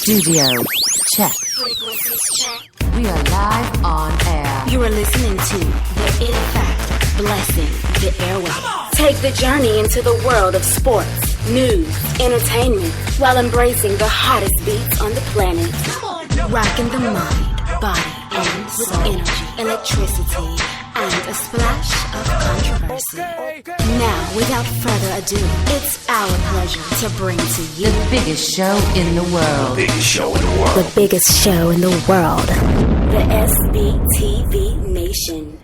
Studio check. Frequencies check. We are live on air. You are listening to the In Fact Blessing the Airwaves. Take the journey into the world of sports, news, entertainment, while embracing the hottest beats on the planet. Rocking the mind, body, and with energy, electricity, and a splash of controversy. Now, without further ado, it's our pleasure to bring to you The biggest show in the world. The biggest show in the world. the biggest show in the world, the SBTV Nation.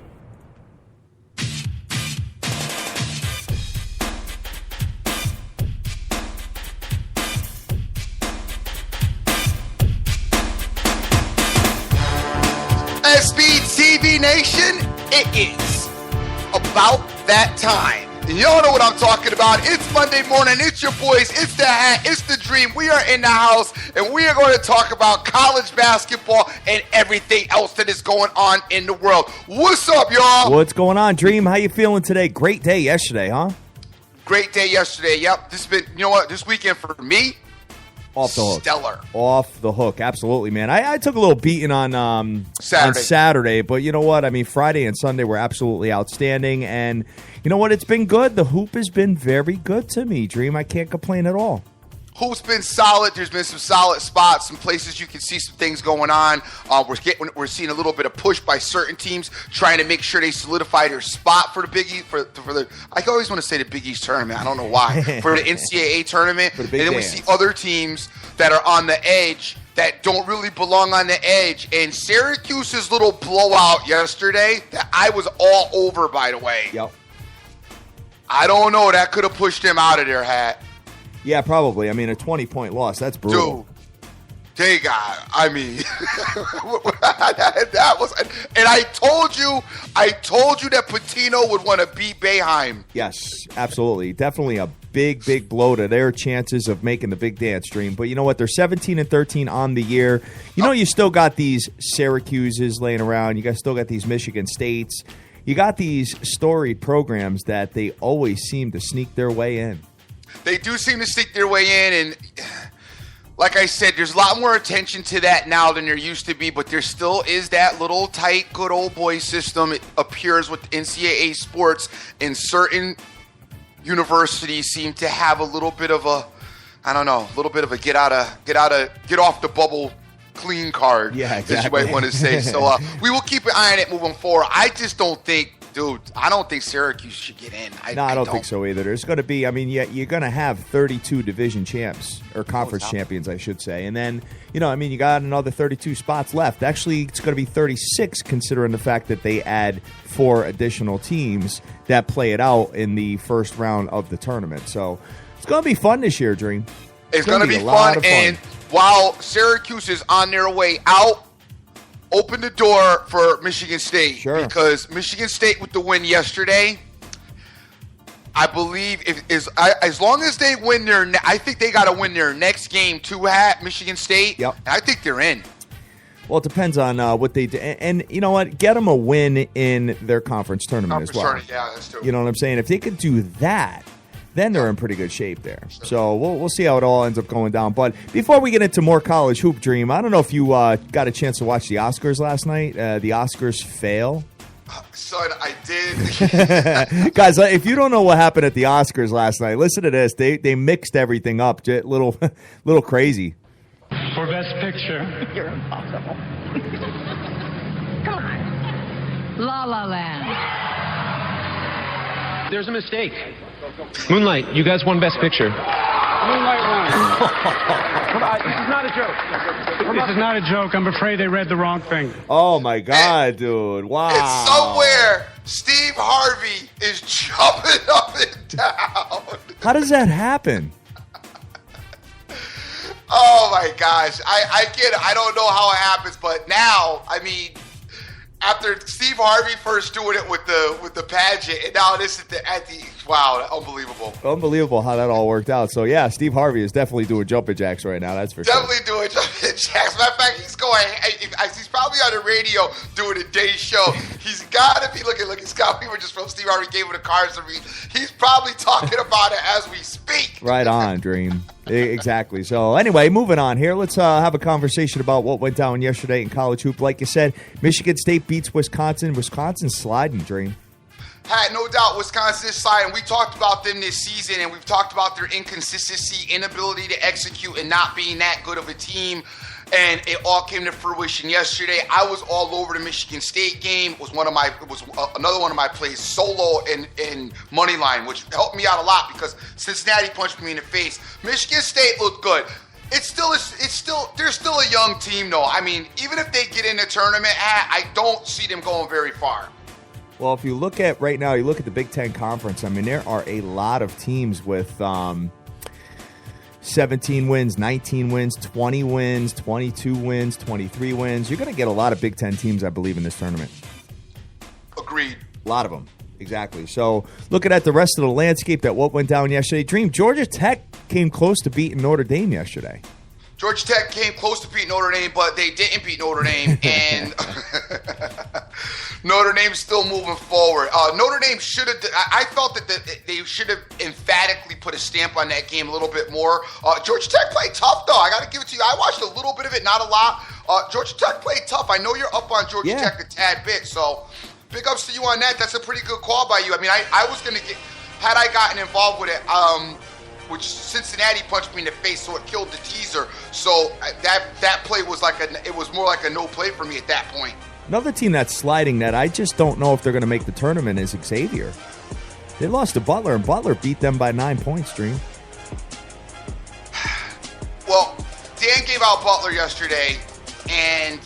SBTV Nation, it is about that time. Y'all know what I'm talking about. It's Monday morning. It's your boys. It's the hat. It's the dream. We are in the house, and we are going to talk about college basketball and everything else that is going on in the world. What's up, y'all? What's going on, Dream? How you feeling today? Great day yesterday, huh? Great day yesterday. Yep. This has been, you know what? This weekend for me, Off the hook. stellar. Off the hook. Absolutely, man. I took a little beating on Saturday. Saturday, but you know what? I mean, Friday and Sunday were absolutely outstanding, and you know what? It's been good. The hoop has been very good to me, Dream. I can't complain at all. Hoop's been solid. There's been some solid spots, some places you can see some things going on. We're seeing a little bit of push by certain teams trying to make sure they solidify their spot for the Big East, for the. I always want to say the Big East tournament. I don't know why. For the NCAA tournament, For the and big then we dance. see other teams that are on the edge that don't really belong on the edge. And Syracuse's little blowout yesterday, that I was all over. By the way, Yep. I don't know. That could have pushed them out of their hat. Yeah, probably. I mean, a 20-point loss. That's brutal. Dude, they got, I mean, that was, and I told you that Pitino would want to beat Boeheim. Yes, absolutely. Definitely a big blow to their chances of making the big dance, Dream. But you know what? They're 17-13 on the year. You know, you still got these Syracuses laying around. You guys still got these Michigan States. You got these storied programs that they always seem to sneak their way in. They do seem to sneak their way in, and like I said, there's a lot more attention to that now than there used to be, but there still is that little tight, good old boy system. It appears with NCAA sports, and certain universities seem to have a little bit of a, I don't know, a little bit of a get off the bubble clean card, Yeah, as you exactly. might want to say. So we will keep an eye on it moving forward. I just don't think, dude, I don't think Syracuse should get in. No, I don't think so either. There's going to be, I mean, yeah, you're going to have 32 division champs, or conference champions, I should say. And then, you know, I mean, you got another 32 spots left. Actually, it's going to be 36, considering the fact that they add 4 additional teams that play it out in the first round of the tournament. So it's going to be fun this year, Dream. It's going to be a lot fun, of fun. and while Syracuse is on their way out, open the door for Michigan State. Sure. Because Michigan State with the win yesterday, I believe as long as they win I think they got to win their next game too, Michigan State. Yep. And I think they're in. Well, it depends on what they do. And you know what? Get them a win in their conference tournament as well. Yeah, that's true. You know what I'm saying? If they could do that, then they're in pretty good shape there. So we'll see how it all ends up going down. But before we get into more college hoop, Dream, I don't know if you got a chance to watch the Oscars last night. The Oscars fail. Son, I did. Guys, if you don't know what happened at the Oscars last night, listen to this. They mixed everything up. Little crazy. For Best Picture. You're impossible. Come on. La La Land. There's a mistake. Moonlight, you guys won Best Picture. Moonlight won. Come on, this is not a joke. This is not a joke. I'm afraid they read the wrong thing. Oh, my God, dude. Wow. It's somewhere Steve Harvey is jumping up and down. How does that happen? Oh my gosh, I get it. I don't know how it happens, but now, I mean, after Steve Harvey first doing it with the pageant, and now this is Wow, unbelievable. Unbelievable how that all worked out. So, yeah, Steve Harvey is definitely doing jumping jacks right now. That's for sure. Definitely doing jumping jacks. Matter of fact, he's probably on the radio doing a day show. He's got to be looking. Scott Weaver just from Steve Harvey gave him the cards to read. He's probably talking about it as we speak. Right on, Dream. Exactly. So, anyway, moving on here. Let's have a conversation about what went down yesterday in college hoop. Like you said, Michigan State beats Wisconsin. Wisconsin sliding, Dream. Had no doubt Wisconsin is sliding. We talked about them this season, and we've talked about their inconsistency, inability to execute, and not being that good of a team. And it all came to fruition yesterday. I was all over the Michigan State game. It was another one of my plays solo in money line, which helped me out a lot because Cincinnati punched me in the face. Michigan State looked good. They're still a young team though. I mean, even if they get in the tournament, I don't see them going very far. Well, if you look at right now, you look at the Big Ten Conference, I mean, there are a lot of teams with 17 wins, 19 wins, 20 wins, 22 wins, 23 wins. You're going to get a lot of Big Ten teams, I believe, in this tournament. Agreed. A lot of them. Exactly. So looking at the rest of the landscape that what went down yesterday, Dream, Georgia Tech came close to beating Notre Dame yesterday. Georgia Tech came close to beating Notre Dame, but they didn't beat Notre Dame, and Notre Dame's still moving forward. Notre Dame should have. I felt that they should have emphatically put a stamp on that game a little bit more. Georgia Tech played tough, though. I got to give it to you. I watched a little bit of it, not a lot. Georgia Tech played tough. I know you're up on Georgia Tech a tad bit, so big ups to you on that. That's a pretty good call by you. I mean, I was going to get, had I gotten involved with it, which Cincinnati punched me in the face, so it killed the teaser. So that play was it was more like a no play for me at that point. Another team that's sliding that I just don't know if they're going to make the tournament is Xavier. They lost to Butler, and Butler beat them by 9 points, Dream. Well, Dan gave out Butler yesterday, and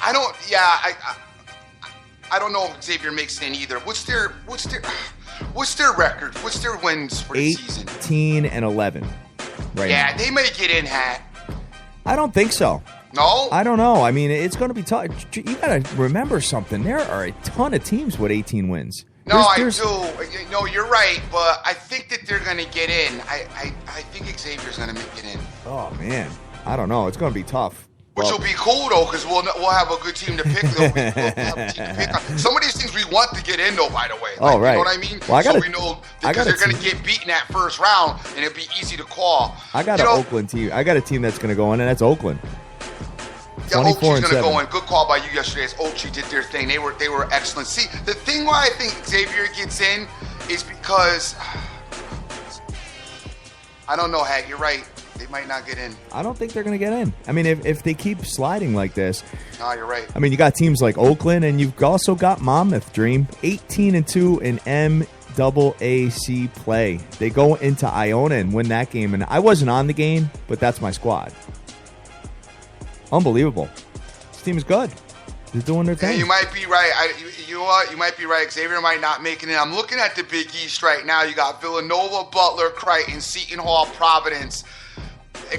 I don't know if Xavier makes it in either. What's their record? What's their wins for the season? 18-11. Right. Yeah, now. They may get in, Hat. I don't think so. No? I don't know. I mean, it's going to be tough. You got to remember something. There are a ton of teams with 18 wins. No, I do. No, you're right, but I think that they're going to get in. I think Xavier's going to make it in. Oh, man. I don't know. It's going to be tough. Which will be cool, though, because we'll have a good team to pick. We'll have a team to pick on. Some of these things we want to get in, though, by the way. Oh, right. You know what I mean? Well, so we know because they're going to get beaten that first round, and it'll be easy to call. I got an Oakland team. I got a team that's going to go in, and that's Oakland. Yeah, Oakland's going to go in. Good call by you yesterday as Ochi did their thing. They were excellent. See, the thing why I think Xavier gets in is because I don't know, Hag. You're right. They might not get in. I don't think they're going to get in. I mean, if they keep sliding like this. No, you're right. I mean, you got teams like Oakland, and you've also got Monmouth, Dream. 18-2 in MAAC play. They go into Iona and win that game. And I wasn't on the game, but that's my squad. Unbelievable. This team is good. They're doing their thing. Yeah, you might be right. You know what? You might be right. Xavier might not make it in. I'm looking at the Big East right now. You got Villanova, Butler, Creighton, Seton Hall, Providence.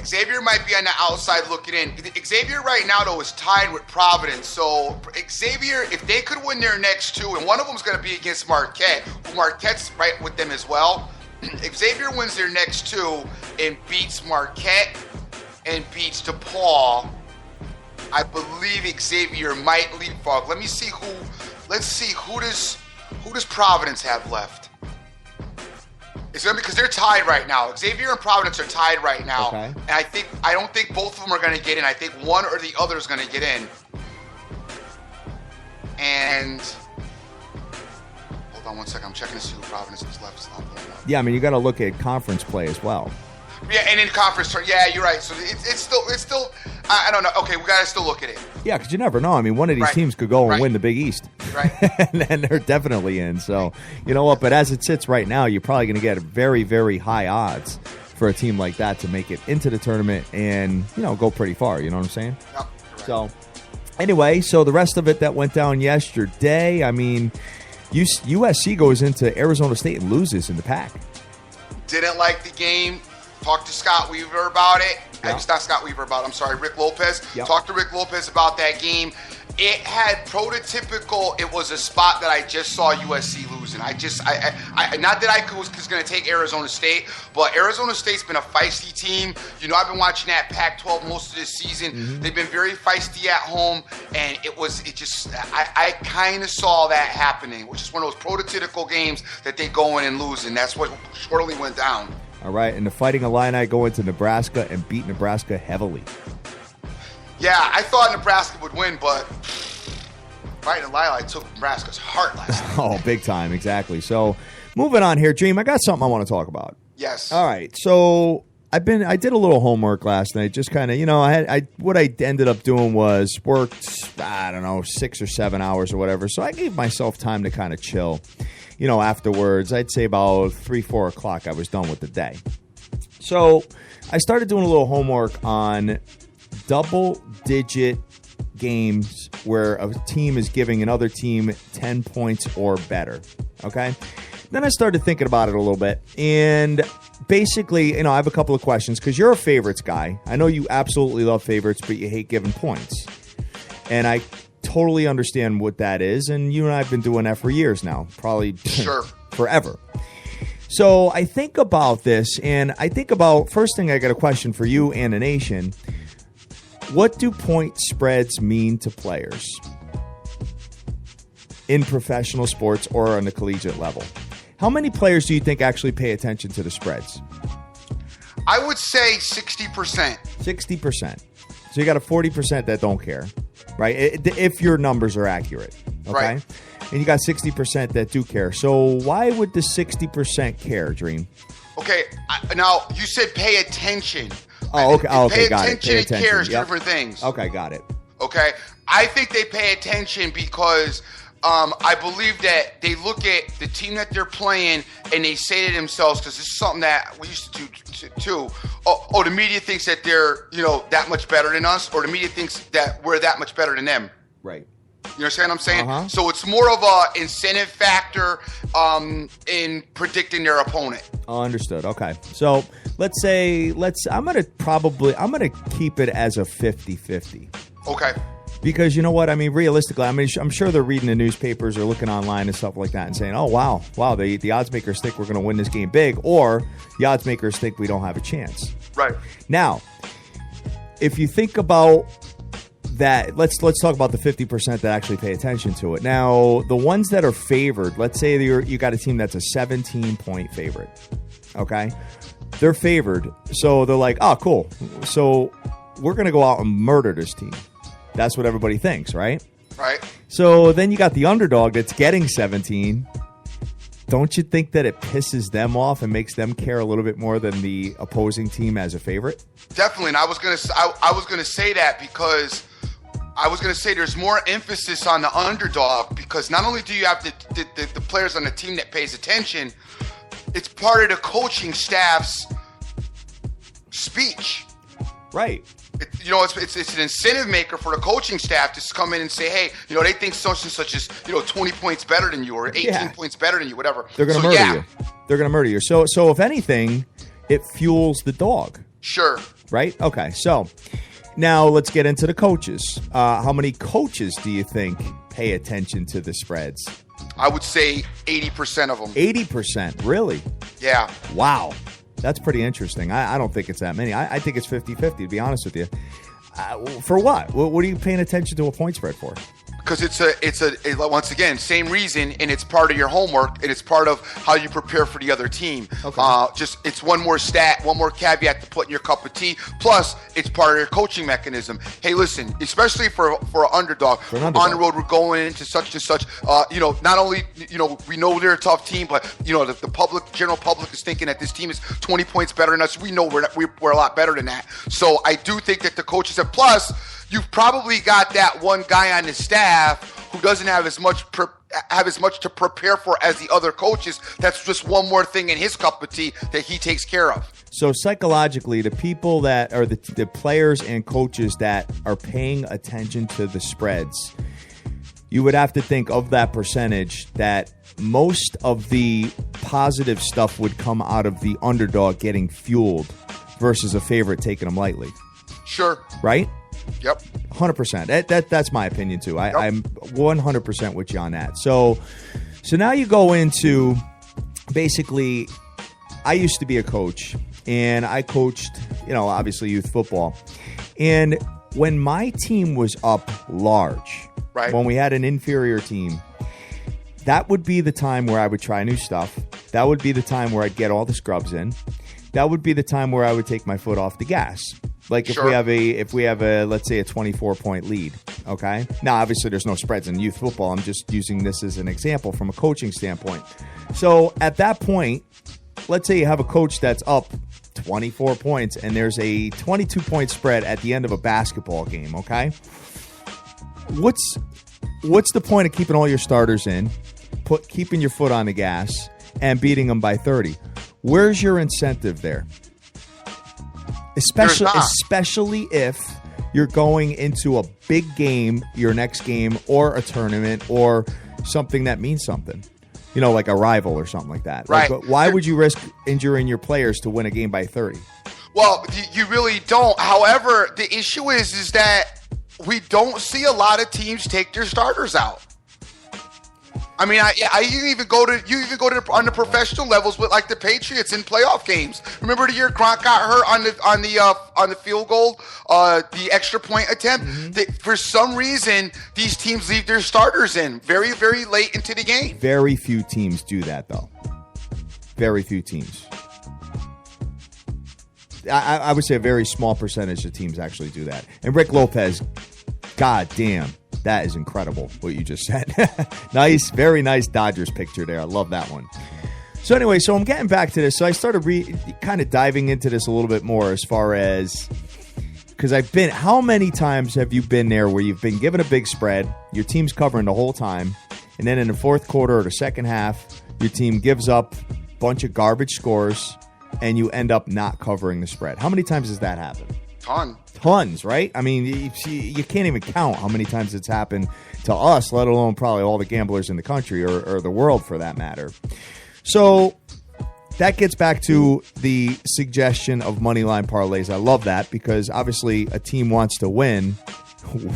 Xavier might be on the outside looking in. Xavier right now, though, is tied with Providence. So Xavier, if they could win their next two, and one of them is going to be against Marquette, Marquette's right with them as well. If Xavier wins their next two and beats Marquette and beats DePaul, I believe Xavier might leapfrog. Let's see who does Providence have left? It's going to be because they're tied right now. Xavier and Providence are tied right now. Okay. And I don't think both of them are going to get in. I think one or the other is going to get in. And hold on one second. I'm checking to see who Providence is left. Yeah, I mean, you got to look at conference play as well. Yeah, and in conference, yeah, you're right. So it's still. I don't know. Okay, we got to still look at it. Yeah, because you never know. I mean, one of these teams could go and win the Big East. Right. And they're definitely in. So, you know what? But as it sits right now, you're probably going to get very, very high odds for a team like that to make it into the tournament and, go pretty far. You know what I'm saying? Yep, right. So, anyway, the rest of it that went down yesterday, I mean, USC goes into Arizona State and loses in the pack. Didn't like the game. Talked to Scott Weaver about it. Yeah. Not Scott Weaver about it. I'm sorry, Rick Lopez. Yep. Talked to Rick Lopez about that game. It had prototypical. It was a spot that I just saw USC losing. I not that I was going to take Arizona State, but Arizona State's been a feisty team. You know, I've been watching that Pac-12 most of this season. Mm-hmm. They've been very feisty at home, and I kind of saw that happening, which is one of those prototypical games that they go in and lose, and that's what shortly went down. All right, and the Fighting Illini go into Nebraska and beat Nebraska heavily. Yeah, I thought Nebraska would win, but Fighting Illini took Nebraska's heart last night. Oh, big time, exactly. So, moving on here, Dream, I got something I want to talk about. Yes. All right, so I did a little homework last night. Just kind of, what I ended up doing was worked, 6 or 7 hours or whatever. So I gave myself time to kind of chill. Afterwards, I'd say about 3, 4 o'clock, I was done with the day. So I started doing a little homework on double-digit games where a team is giving another team 10 points or better. Okay? Then I started thinking about it a little bit. And basically, I have a couple of questions because you're a favorites guy. I know you absolutely love favorites, but you hate giving points. And I totally understand what that is. And you and I have been doing that for years now, probably Sure. forever. So I think about this, and I think about, first thing, I got a question for you and the nation. What do point spreads mean to players in professional sports or on the collegiate level? How many players do you think actually pay attention to the spreads? I would say 60%. 60%. So you got a 40% that don't care, right? If your numbers are accurate, okay? Right. And you got 60% that do care. So why would the 60% care, Dream? Okay, now you said pay attention. Oh, okay. Oh, okay, pay got it. attention Pay and attention. care is two Yep. different things. Okay, got it. Okay, I think they pay attention because I believe that they look at the team that they're playing and they say to themselves, because this is something that we used to do too. Oh, the media thinks that they're that much better than us, or the media thinks that we're that much better than them. Right. You understand what I'm saying? Uh-huh. So it's more of a incentive factor in predicting their opponent. Oh, understood. Okay. So I'm going to keep it as a 50-50. Okay. Because you know what? I mean, realistically, I'm sure they're reading the newspapers or looking online and stuff like that and saying, oh, wow, the odds makers think we're going to win this game big, or the odds makers think we don't have a chance. Right. Now, if you think about that, let's talk about the 50% that actually pay attention to it. Now, the ones that are favored, let's say you got a team that's a 17-point favorite, okay? They're favored, so they're like, oh, cool. So we're going to go out and murder this team. That's what everybody thinks, right? Right. So then you got the underdog that's getting 17. Don't you think that it pisses them off and makes them care a little bit more than the opposing team as a favorite? Definitely, and I was gonna say that because I was gonna say there's more emphasis on the underdog, because not only do you have the players on the team that pays attention, it's part of the coaching staff's speech. Right. It's an incentive maker for the coaching staff to come in and say, hey, they think such and such is 20 points better than you, or 18 points better than you, whatever. They're going to murder you. They're going to murder you. So if anything, it fuels the dog. Sure. Right? Okay. So now let's get into the coaches. How many coaches do you think pay attention to the spreads? I would say 80% of them. 80%? Really? Yeah. Wow. That's pretty interesting. I don't think it's that many. I think it's 50-50, to be honest with you. For what? What are you paying attention to a point spread for? Because it's a once again, same reason, and it's part of your homework, and it's part of how you prepare for the other team. Okay. It's one more stat, one more caveat to put in your cup of tea. Plus, it's part of your coaching mechanism. Hey, listen, especially for an underdog, on the road, we're going into such and such. Not only we know they're a tough team, but the general public is thinking that this team is 20 points better than us. We know we're a lot better than that. So I do think that the coaches have plus. You've probably got that one guy on the staff who doesn't have as much to prepare for as the other coaches. That's just one more thing in his cup of tea that he takes care of. So psychologically, the people that are the players and coaches that are paying attention to the spreads, you would have to think of that percentage that most of the positive stuff would come out of the underdog getting fueled versus a favorite taking them lightly. Sure. Right? Yep. 100%. That's my opinion too. I'm 100% with you on that. So now you go into basically. I used to be a coach, and I coached, obviously youth football. And when my team was up large, right, when we had an inferior team, that would be the time where I would try new stuff. That would be the time where I'd get all the scrubs in. That would be the time where I would take my foot off the gas. Like if we have a let's say a 24-point lead, okay? Now obviously there's no spreads in youth football. I'm just using this as an example from a coaching standpoint. So at that point, let's say you have a coach that's up 24 points and there's a 22-point spread at the end of a basketball game, okay? What's the point of keeping all your starters in, keeping your foot on the gas, and beating them by 30? Where's your incentive there? Especially if you're going into a big game, your next game, or a tournament, or something that means something. Like a rival or something like that. Right. Like, why would you risk injuring your players to win a game by 30? Well, you really don't. However, the issue is that we don't see a lot of teams take their starters out. I mean, you even go to on the professional levels with like the Patriots in playoff games. Remember the year Gronk got hurt on the field goal, the extra point attempt. Mm-hmm. For some reason, these teams leave their starters in very, very late into the game. Very few teams do that, though. Very few teams. I would say a very small percentage of teams actually do that. And Rick Lopez, god damn. That is incredible, what you just said. Nice, very nice Dodgers picture there. I love that one. So anyway, I'm getting back to this. So I started kind of diving into this a little bit more as far as, because how many times have you been there where you've been given a big spread, your team's covering the whole time, and then in the fourth quarter or the second half, your team gives up a bunch of garbage scores, and you end up not covering the spread? How many times has that happened? Tons, right? I mean, you can't even count how many times it's happened to us, let alone probably all the gamblers in the country or the world for that matter. So that gets back to the suggestion of moneyline parlays. I love that because obviously a team wants to win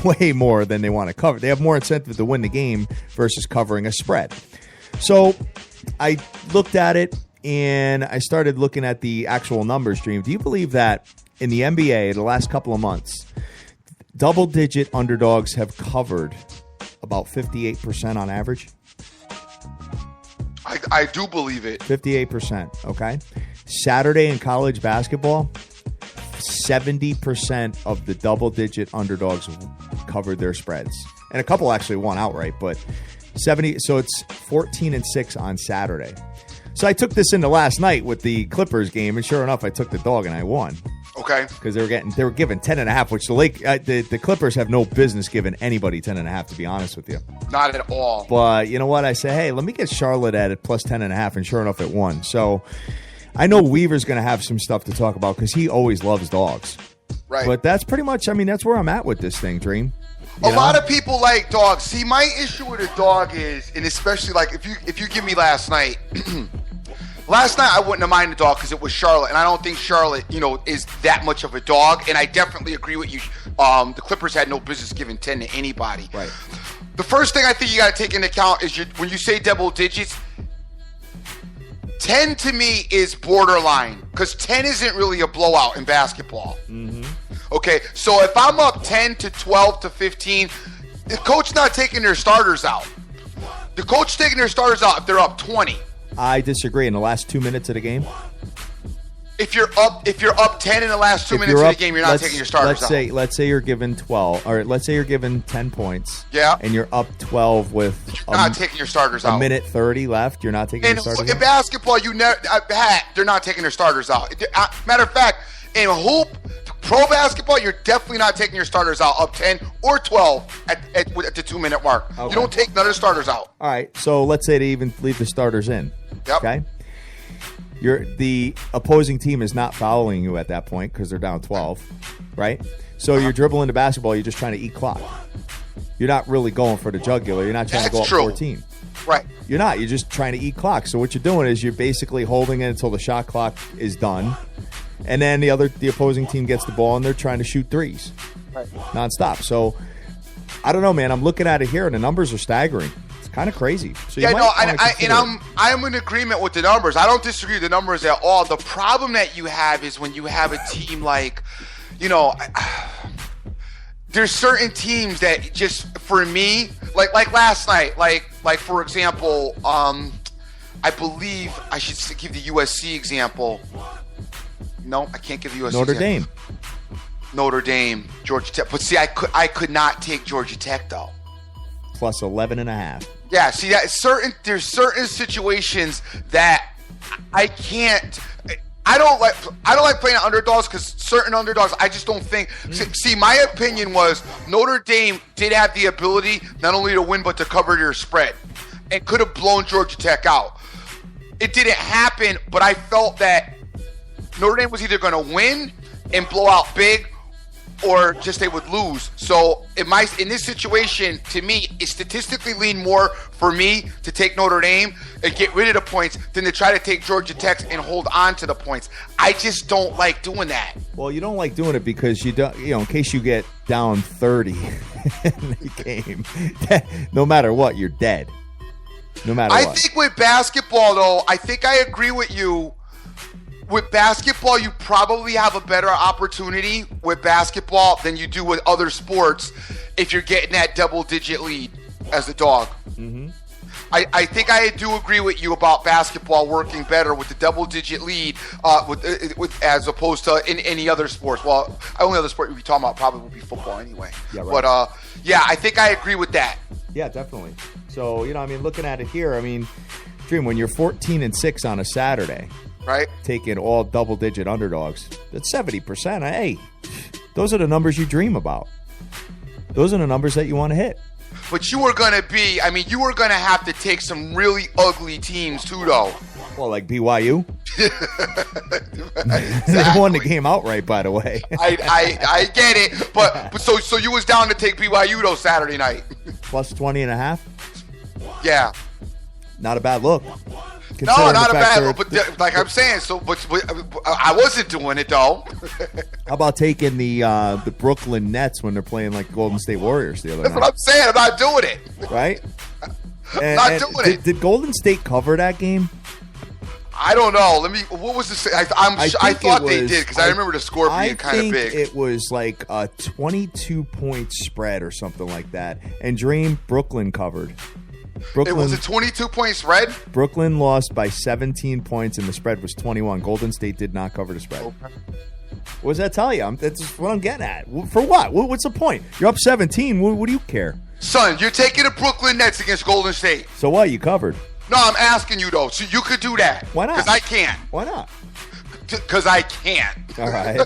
way more than they want to cover. They have more incentive to win the game versus covering a spread. So I looked at it and I started looking at the actual numbers, Dream. Do you believe that in the NBA, the last couple of months, double-digit underdogs have covered about 58% on average? I do believe it. 58%, okay? Saturday in college basketball, 70% of the double-digit underdogs covered their spreads. And a couple actually won outright, but 70. So it's 14-6 on Saturday. So I took this into last night with the Clippers game, and sure enough, I took the dog and I won. Okay. Because they were given 10.5, which the Clippers have no business giving anybody 10.5, to be honest with you. Not at all. But you know what? I say, hey, let me get Charlotte at it plus 10.5, and sure enough, it won. So I know Weaver's going to have some stuff to talk about because he always loves dogs. Right. But that's pretty much, that's where I'm at with this thing, Dream. A lot of people like dogs. See, my issue with a dog is, and especially like if you give me last night. Last night, I wouldn't have minded the dog because it was Charlotte, and I don't think Charlotte, is that much of a dog. And I definitely agree with you. The Clippers had no business giving 10 to anybody. Right. The first thing I think you got to take into account is when you say double digits, 10 to me is borderline because 10 isn't really a blowout in basketball. Mm-hmm. Okay, so if I'm up 10 to 12 to 15, the coach's not taking their starters out. The coach's taking their starters out if they're up 20. I disagree. In the last 2 minutes of the game, if you're up 10 in the last 2 minutes of the game, you're not taking your starters out. Let's say you're given 12, or let's say you're given 10 points. Yeah. And you're up 12 with you're not taking your starters out. A minute 30 left. You're not taking your starters out. In basketball, they're not taking their starters out. Matter of fact, in hoop, pro basketball, you're definitely not taking your starters out up 10 or 12 at the 2 minute mark. Okay. You don't take none of the starters out. All right. So let's say they even leave the starters in. Yep. Okay. The opposing team is not fouling you at that point because they're down 12, right? So you're dribbling the basketball. You're just trying to eat clock. You're not really going for the jugular. You're not trying to go up 14. Right. You're not. You're just trying to eat clock. So what you're doing is you're basically holding it until the shot clock is done. And then the opposing team gets the ball and they're trying to shoot threes. nonstop. So I don't know, man. I'm looking at it here, and the numbers are staggering. It's kind of crazy. So I'm in agreement with the numbers. I don't disagree with the numbers at all. The problem that you have is when you have a team like, there's certain teams that just, for me, like last night, like for example, I believe I should give the USC example. No, I can't give the USC example. Notre Dame, Georgia Tech. But see, I could not take Georgia Tech though. Plus 11.5. Yeah, see there's certain situations that I can't. I don't like playing underdogs because certain underdogs I just don't think. See, my opinion was Notre Dame did have the ability not only to win but to cover their spread, and could have blown Georgia Tech out. It didn't happen, but I felt that Notre Dame was either going to win and blow out big, or just they would lose. So in this situation, to me, it statistically leaned more for me to take Notre Dame and get rid of the points than to try to take Georgia Tech and hold on to the points. I just don't like doing that. Well, you don't like doing it because you don't, in case you get down 30 in the game, no matter what, you're dead. No matter what. I think with basketball, though, I think I agree with you. With basketball, you probably have a better opportunity with basketball than you do with other sports if you're getting that double-digit lead as a dog. Mm-hmm. I think I do agree with you about basketball working better with the double-digit lead with as opposed to in any other sports. Well, the only other sport we'd be talking about probably would be football anyway. Yeah, right. But, I think I agree with that. Yeah, definitely. So, looking at it here, Dream, when you're 14-6 on a Saturday, right, taking all double-digit underdogs, that's 70%. Hey, those are the numbers you dream about. Those are the numbers that you want to hit. But you were going to have to take some really ugly teams too, though. Well, like BYU? Exactly. They won the game outright, by the way. I get it. But so you was down to take BYU, though, Saturday night. Plus 20.5? Yeah. Not a bad look. No, not a bad look. But like I'm saying, but I wasn't doing it, though. How about taking the Brooklyn Nets when they're playing like Golden State Warriors the other night? That's what I'm saying. I'm not doing it. Right? Not doing it. Did Golden State cover that game? I don't know. What was the? I thought they did because I remember the score being kind of big. It was like a 22-point spread or something like that. And Dream, Brooklyn covered. It was a 22-point spread? Brooklyn lost by 17 points, and the spread was 21. Golden State did not cover the spread. Okay. What does that tell you? That's what I'm getting at. For what? What's the point? You're up 17. What do you care? Son, you're taking the Brooklyn Nets against Golden State. So what? You covered. No, I'm asking you, though. So you could do that. Why not? Because I can't. Why not? Because I can't. All right.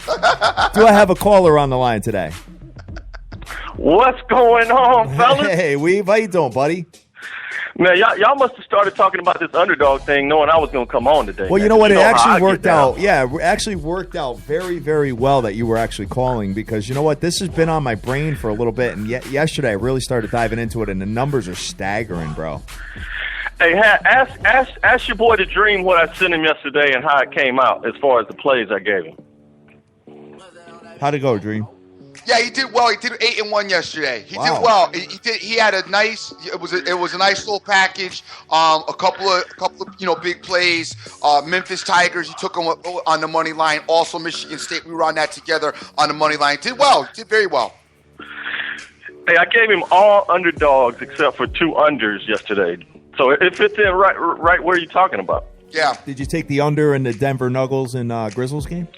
Do I have a caller on the line today? What's going on, fellas? Hey, Weave. How you doing, buddy? Man, y'all must have started talking about this underdog thing knowing I was going to come on today. Well, you know what? It actually worked out. Yeah, it actually worked out very, very well that you were actually calling because you know what? This has been on my brain for a little bit, and yesterday I really started diving into it, and the numbers are staggering, bro. Hey, ask your boy to dream what I sent him yesterday and how it came out as far as the plays I gave him. How'd it go, Dream? Yeah, he did well. He did 8-1 yesterday. He did well. He had a nice. It was a nice little package. A couple of big plays. Memphis Tigers. He took them on the money line. Also Michigan State. We were on that together on the money line. Did well. Did very well. Hey, I gave him all underdogs except for 2 unders yesterday. So it fits in right where you're talking about. Yeah. Did you take the under in the Denver Nuggets and Grizzlies game?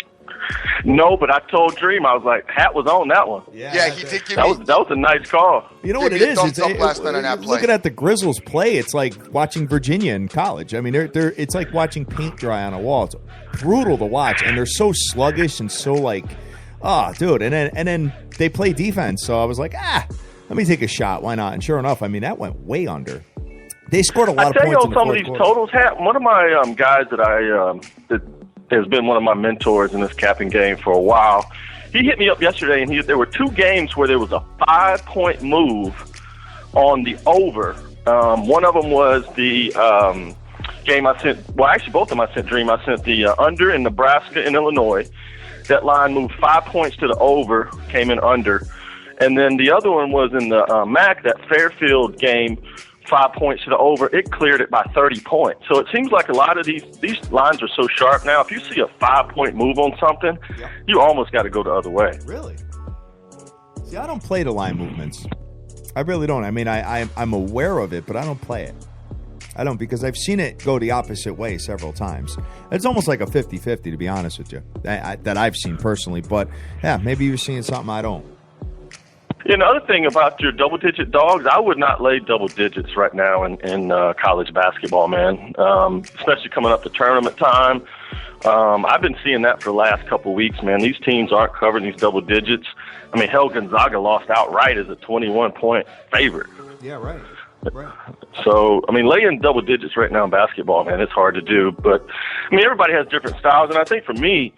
No, but I told Dream, I was like, hat was on that one. Yeah, he did give that was a nice call. You know what it is? Looking at the Grizzlies play, it's like watching Virginia in college. I mean, it's like watching paint dry on a wall. It's brutal to watch, and they're so sluggish and so like, dude. And then they play defense, so I was like, let me take a shot. Why not? And sure enough, I mean, that went way under. They scored a lot of points in the fourth quarter. I tell you, some of these totals have one of my guys that has been one of my mentors in this capping game for a while. He hit me up yesterday, and there were 2 games where there was a 5-point move on the over. One of them was the game I sent. Well, actually, both of them I sent Dream. I sent the under in Nebraska and Illinois. That line moved 5 points to the over, came in under. And then the other one was in the MAC, that Fairfield game, 5 points to the over. It cleared it by 30 points. So it seems like a lot of these lines are so sharp now. If you see a 5-point move on something, you almost got to go the other way. Really? See, I don't play the line movements. I really don't. I mean, I'm aware of it, but I don't play it. I don't, because I've seen it go the opposite way several times. It's almost like a 50-50, to be honest with you, that I've seen personally. But, yeah, maybe you're seeing something I don't. Yeah, the other thing about your double-digit dogs, I would not lay double digits right now in college basketball, man, especially coming up to tournament time. I've been seeing that for the last couple of weeks, man. These teams aren't covering these double digits. I mean, hell, Gonzaga lost outright as a 21-point favorite. Yeah, right. So, I mean, laying double digits right now in basketball, man, it's hard to do. But, I mean, everybody has different styles. And I think for me,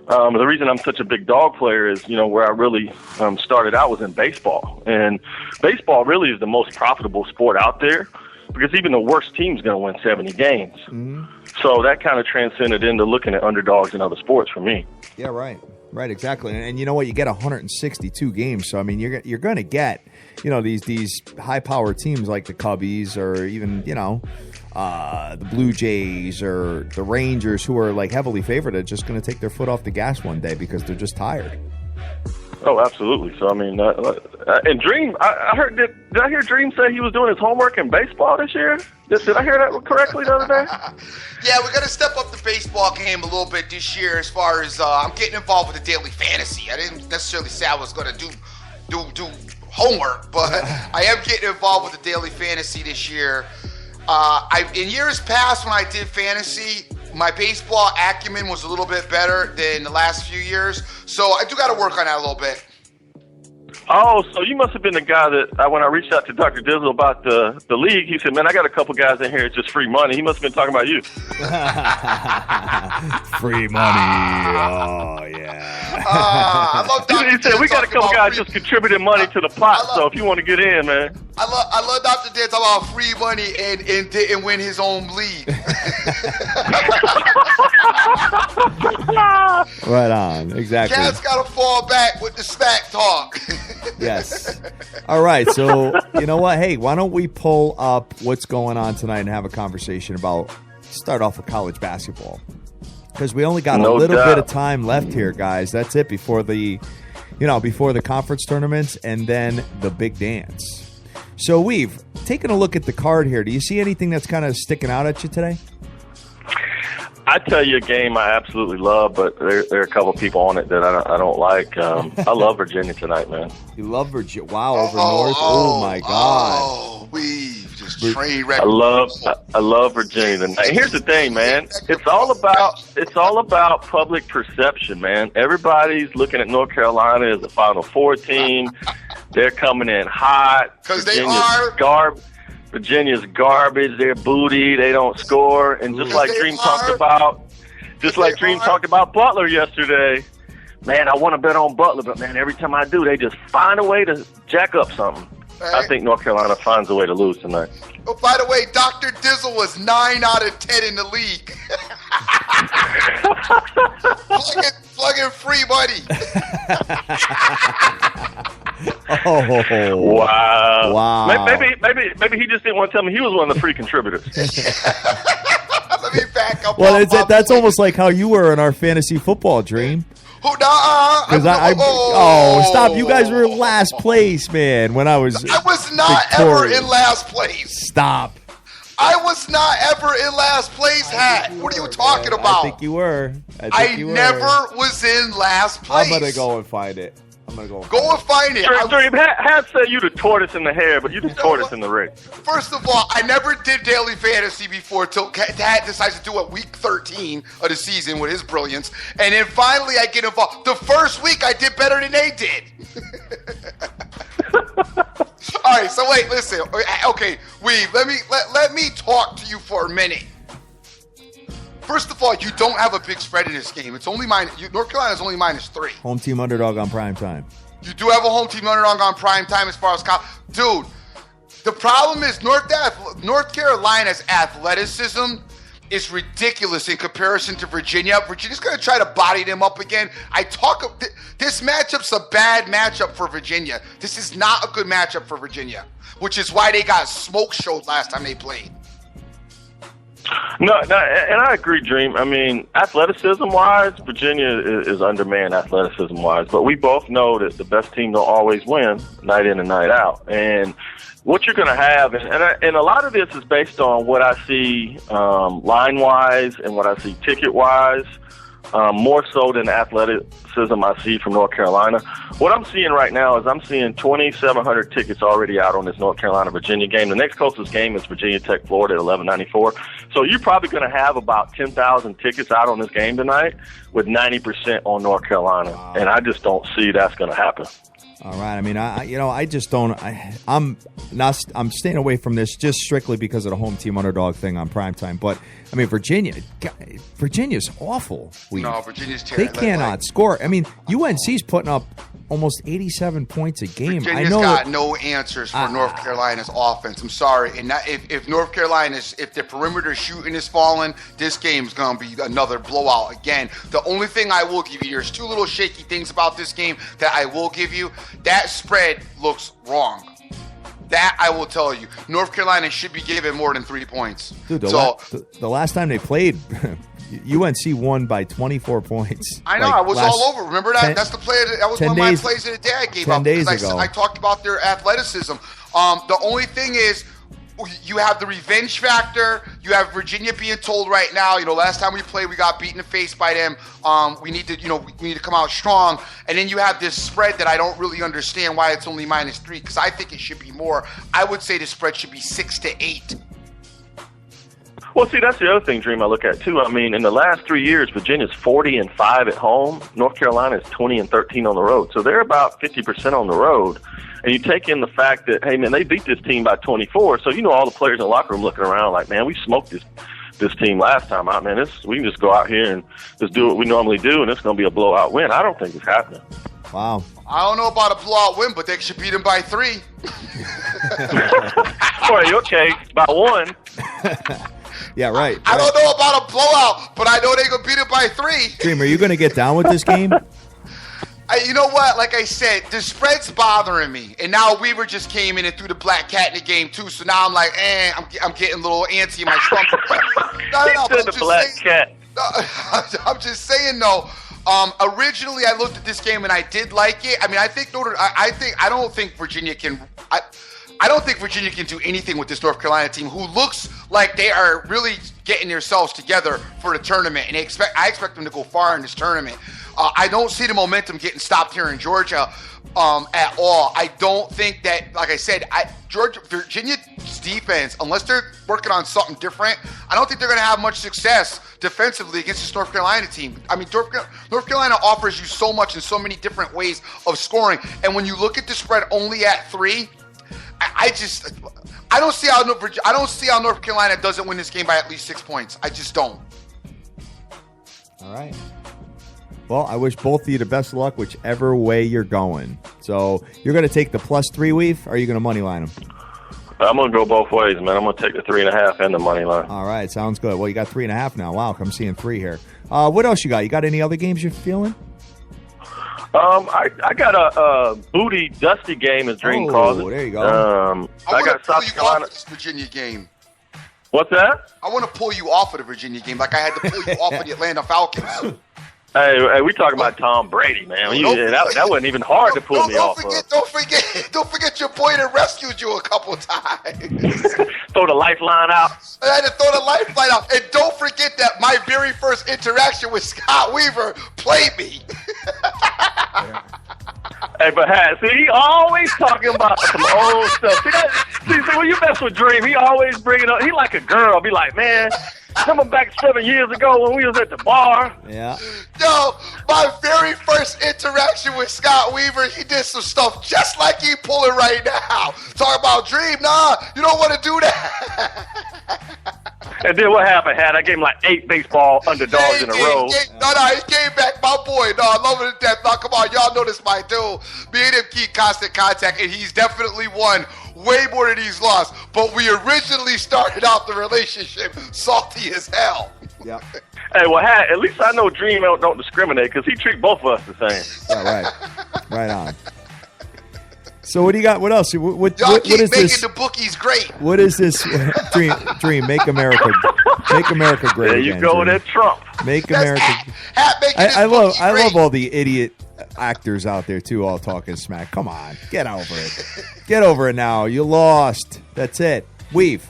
the reason I'm such a big dog player is, you know, where I really started out was in baseball. And baseball really is the most profitable sport out there because even the worst team's going to win 70 games. Mm-hmm. So that kind of transcended into looking at underdogs in other sports for me. Yeah, right. Right, exactly. And you know what? You get 162 games. So, I mean, you're going to get, you know, these high-powered teams like the Cubbies or even, you know, the Blue Jays or the Rangers who are, like, heavily favored are just going to take their foot off the gas one day because they're just tired. Oh, absolutely. So, I mean, and Dream, I heard, did I hear Dream say he was doing his homework in baseball this year? Did I hear that correctly the other day? Yeah, we're going to step up the baseball game a little bit this year as far as I'm getting involved with the daily fantasy. I didn't necessarily say I was going to do homework, but I am getting involved with the daily fantasy this year. In years past when I did fantasy, my baseball acumen was a little bit better than the last few years, so I do got to work on that a little bit. Oh, so you must have been the guy that when I reached out to Dr. Dizzle about the league, he said, man, I got a couple guys in here. It's just free money. He must have been talking about you. Free money. Oh, yeah. I love Dr. He said, we got a couple guys just contributing money to the pot, so if you want to get in, man. I love Dr. Diz talking about free money and didn't win his own league. Right on. Exactly. Cat's got to fall back with the smack talk. Yes. All right. So, you know what? Hey, why don't we pull up what's going on tonight and have a conversation about, start off with college basketball. Because we only got a little bit of time left here, guys. That's it before the conference tournaments and then the big dance. So we've taken a look at the card here. Do you see anything that's kind of sticking out at you today? I tell you a game I absolutely love, but there are a couple people on it that I don't like. I love Virginia tonight, man. You love Virginia? Wow, over North. Oh my God. Oh, we've just train wrecked. I love Virginia tonight. Here's the thing, man. It's all about public perception, man. Everybody's looking at North Carolina as a Final Four team. They're coming in hot. Because they are. Virginia's garbage. They're booty. They don't score. And just like Dream talked about Butler yesterday, man, I want to bet on Butler, but man, every time I do, they just find a way to jack up something. Right. I think North Carolina finds a way to lose tonight. Oh, by the way, Dr. Dizzle was 9 out of 10 in the league. plug in free money. Oh wow! Maybe he just didn't want to tell me he was one of the free contributors. Let me back up. Well, that's almost like how you were in our fantasy football Dream. Because stop! You guys were in last place, man. When I was not victorious. Ever in last place. Stop! I was not ever in last place, Hat. What are you talking about? I think you were. I never was in last place. I'm gonna go and find it. Go and find it. Hat said you the tortoise in the hair, but you the tortoise in the ring. First of all, I never did daily fantasy before until Hat decides to do it week 13 of the season with his brilliance. And then finally I get involved. The first week I did better than they did. All right, so wait, listen. Okay, let me talk to you for a minute. First of all, you don't have a big spread in this game. It's only North Carolina's only -3. Home team underdog on prime time. You do have a home team underdog on prime time as far as dude. The problem is North Carolina's athleticism is ridiculous in comparison to Virginia. Virginia's going to try to body them up again. This matchup's a bad matchup for Virginia. This is not a good matchup for Virginia, which is why they got smoke showed last time they played. No, and I agree, Dream. I mean, athleticism-wise, Virginia is undermanned athleticism-wise, but we both know that the best team don't always win night in and night out. And what you're going to have, and a lot of this is based on what I see line-wise and what I see ticket-wise, more so than the athleticism I see from North Carolina. What I'm seeing right now is I'm seeing 2,700 tickets already out on this North Carolina-Virginia game. The next closest game is Virginia Tech, Florida at 1194. So you're probably going to have about 10,000 tickets out on this game tonight with 90% on North Carolina. Wow. And I just don't see that's going to happen. All right. I mean, I just don't. I'm staying away from this just strictly because of the home team underdog thing on primetime. But I mean, Virginia's awful. No, Virginia's terrible. They cannot score. I mean, UNC's putting up almost 87 points a game. Virginia's got no answers for North Carolina's offense. I'm sorry. And if North Carolina's, if the perimeter shooting is falling, this game's going to be another blowout again. The only thing I will give you, there's two little shaky things about this game that I will give you. That spread looks wrong. That I will tell you. North Carolina should be given more than 3 points. Dude, the last time they played, UNC won by 24 points. I know. I was all over. Remember that? That's the play. That was one of my plays that Dad gave 10 up. days ago. I talked about their athleticism. The only thing is, you have the revenge factor. You have Virginia being told right now, last time we played, we got beat in the face by them. We need to come out strong. And then you have this spread that I don't really understand why it's only -3, because I think it should be more. I would say the spread should be 6 to 8. Well, see, that's the other thing, Dream, I look at, too. I mean, in the last 3 years, Virginia's 40-5 at home. North Carolina is 20-13 on the road. So they're about 50% on the road. And you take in the fact that, hey, man, they beat this team by 24. So, all the players in the locker room looking around like, man, we smoked this team last time out, man. We can just go out here and just do what we normally do, and it's going to be a blowout win. I don't think it's happening. Wow. I don't know about a blowout win, but they should beat them by 3. All right, okay, by 1. Yeah, right. I don't know about a blowout, but I know they're going to beat it by 3. Dream, are you going to get down with this game? You know what? Like I said, the spread's bothering me. And now Weaver just came in and threw the black cat in the game, too. So now I'm like, I'm getting a little antsy in my stomach. I'm just saying, though. Originally, I looked at this game and I did like it. I mean, I don't think Virginia can. I don't think Virginia can do anything with this North Carolina team, who looks like they are really getting themselves together for the tournament. And I expect them to go far in this tournament. I don't see the momentum getting stopped here in Georgia at all. I don't think that, like I said, Virginia's defense, unless they're working on something different, I don't think they're going to have much success defensively against this North Carolina team. I mean, North Carolina offers you so much in so many different ways of scoring. And when you look at the spread only at 3, I don't see how North Carolina doesn't win this game by at least 6 points. I just don't. All right. Well, I wish both of you the best of luck, whichever way you're going. So you're going to take the +3, Weave, or are you going to money line them? I'm going to go both ways, man. I'm going to take the 3.5 and the money line. All right, sounds good. Well, you got 3.5 now. Wow, I'm seeing 3 here. What else you got? You got any other games you're feeling? I got a booty dusty game, as Dream calls it. There you go. I got South Carolina. This Virginia game. What's that? I want to pull you off of the Virginia game, like I had to pull you off of the Atlanta Falcons. Hey, we talking about Tom Brady, man. That wasn't even hard to pull me off of. Don't forget your boy that rescued you a couple times. Throw the lifeline out. I had to throw the lifeline out. And don't forget that my very first interaction with Scott Weaver played me. Hey, but see, he always talking about some old stuff. See, when you mess with Dream, he always bring it up. He like a girl. Be like, man, remember back 7 years ago when we was at the bar? Yeah. Yo, my very first interaction with Scott Weaver, he did some stuff just like he pulling right now. Talking about Dream, nah, you don't want to do that. And then what happened, Had? I gave him like 8 baseball underdogs in a row. He came back, my boy. No, I love him to death. No, come on, y'all know this my dude. Me and him keep constant contact, and he's definitely won way more than he's lost. But we originally started out the relationship salty as hell. Yep. Hey, well, at least I know Dream don't discriminate because he treat both of us the same. Yeah, right. Right on. So what do you got? What else? Y'all What keep is making this? the bookies great. What is this? Dream, make America great There you again, go Dream. with that Trump. Make That's America. I love all the idiot actors out there too, all talking smack. Come on, get over it. Get over it now. You lost. That's it. Weave.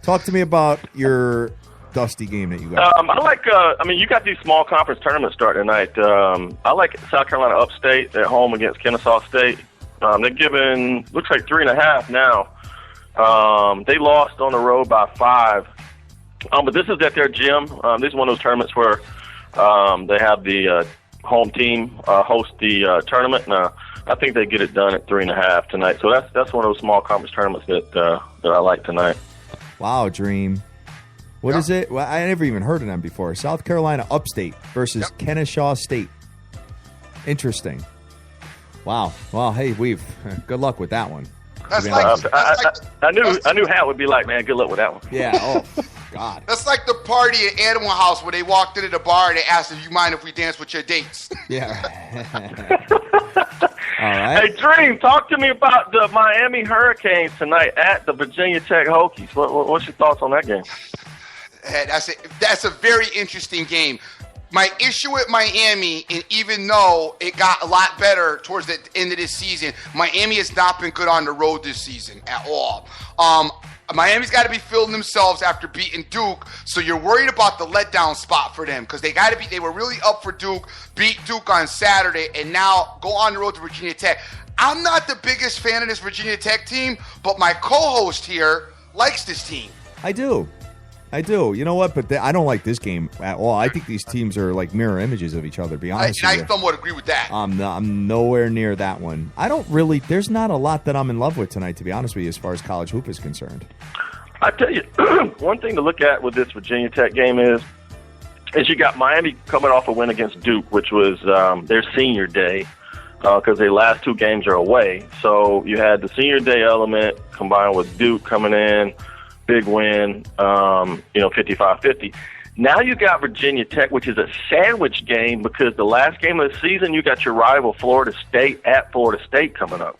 Talk to me about your dusty game that you got. I like. You got these small conference tournaments starting tonight. I like South Carolina Upstate at home against Kennesaw State. They're giving looks like 3.5 now. They lost on the road by 5. But this is at their gym. This is one of those tournaments where they have the home team host the tournament. And, I think they get it done at 3.5 tonight. So that's one of those small conference tournaments that I like tonight. Wow, Dream. What is it? Well, I never even heard of them before. South Carolina Upstate versus Kennesaw State. Interesting. Wow. Well, hey, Weave. Good luck with that one. That's I knew Hat would be like, man, good luck with that one. Yeah. Oh, God. That's like the party at Animal House where they walked into the bar and they asked if you mind if we dance with your dates. Yeah. All right. Hey, Dream, talk to me about the Miami Hurricanes tonight at the Virginia Tech Hokies. What's your thoughts on that game? That's a very interesting game. My issue with Miami, and even though it got a lot better towards the end of this season, Miami has not been good on the road this season at all. Miami's got to be feeling themselves after beating Duke, so you're worried about the letdown spot for them because they were really up for Duke, beat Duke on Saturday, and now go on the road to Virginia Tech. I'm not the biggest fan of this Virginia Tech team, but my co-host here likes this team. I do. You know what? But I don't like this game at all. I think these teams are like mirror images of each other, to be honest with you. I somewhat agree with that. I'm nowhere near that one. I don't really – there's not a lot that I'm in love with tonight, to be honest with you, as far as college hoop is concerned. I tell you, one thing to look at with this Virginia Tech game is you got Miami coming off a win against Duke, which was their senior day because their last 2 games are away. So you had the senior day element combined with Duke coming in. Big win, 55-50. Now you got Virginia Tech, which is a sandwich game because the last game of the season, you got your rival Florida State at Florida State coming up.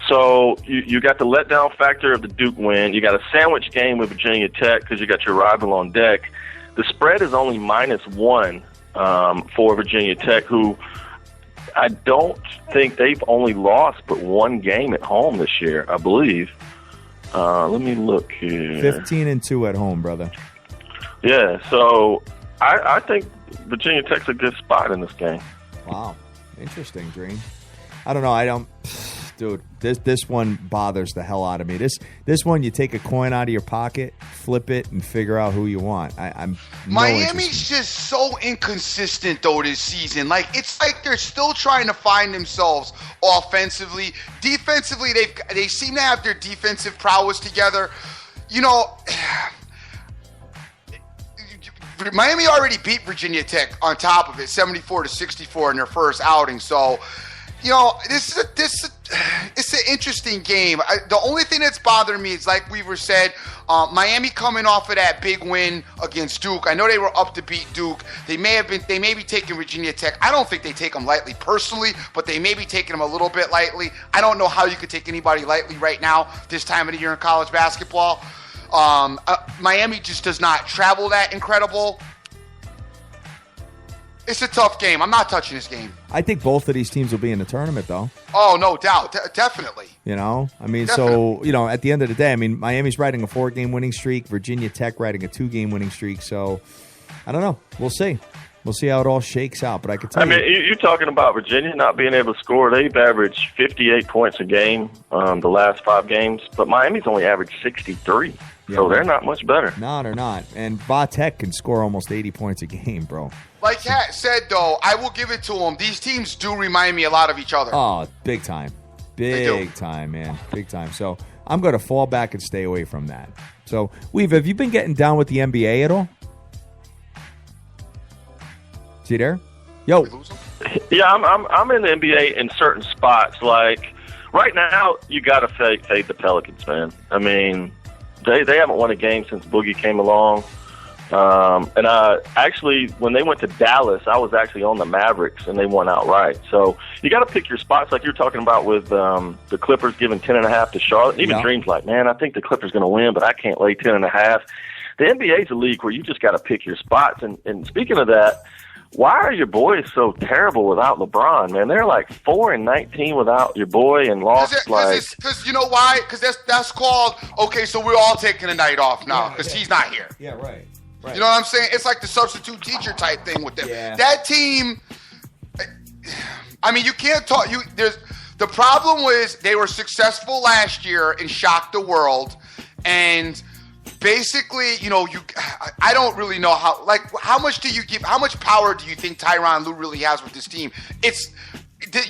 So you got the letdown factor of the Duke win. You got a sandwich game with Virginia Tech because you got your rival on deck. The spread is only -1 for Virginia Tech, who I don't think they've only lost but 1 game at home this year, I believe. Let me look here. 15-2 at home, brother. Yeah, so I think Virginia Tech's a good spot in this game. Wow. Interesting, Dream. I don't know. Dude, this one bothers the hell out of me. This one, you take a coin out of your pocket, flip it, and figure out who you want. I'm Miami's just so inconsistent though this season. Like it's like they're still trying to find themselves offensively. Defensively, they seem to have their defensive prowess together. You know, Miami already beat Virginia Tech on top of it, 74-64 in their first outing. So, you know, it's an interesting game. The only thing that's bothering me is, like Weaver said, Miami coming off of that big win against Duke. I know they were up to beat Duke. They may be taking Virginia Tech. I don't think they take them lightly personally, but they may be taking them a little bit lightly. I don't know how you could take anybody lightly right now this time of the year in college basketball. Miami just does not travel that incredible. It's a tough game. I'm not touching this game. I think both of these teams will be in the tournament, though. Oh, no doubt. Definitely. You know? I mean, Definitely. So, you know, at the end of the day, I mean, Miami's riding a 4-game winning streak. Virginia Tech riding a 2-game winning streak. So, I don't know. We'll see. We'll see how it all shakes out. But I can tell you. I mean, you're talking about Virginia not being able to score. They've averaged 58 points a game the last 5 games. But Miami's only averaged 63. Yeah, so they're not much better. No, they're not. And Va Tech can score almost 80 points a game, bro. Like Kat said, though, I will give it to them. These teams do remind me a lot of each other. Oh, big time. Big time, man. Big time. So I'm going to fall back and stay away from that. So, Weave, have you been getting down with the NBA at all? See there? Yo. Did we lose them? Yeah, I'm in the NBA in certain spots. Like right now, you got to fade the Pelicans, man. I mean, they haven't won a game since Boogie came along. And actually, when they went to Dallas, I was actually on the Mavericks, and they won outright. So you got to pick your spots, like you're talking about with the Clippers giving 10.5 to Charlotte. Even Dream's like, man, I think the Clippers going to win, but I can't lay 10.5. The NBA's a league where you just got to pick your spots. And speaking of that, why are your boys so terrible without LeBron, man? They're like 4-19 without your boy and lost because you know why? Because that's called okay. So we're all taking a night off now because he's not here. Yeah, right. You know what I'm saying? It's like the substitute teacher type thing with them. Yeah. That team. I mean, you can't talk. The problem was they were successful last year and shocked the world, and basically, I don't really know how much do you give? How much power do you think Tyronn Lue really has with this team?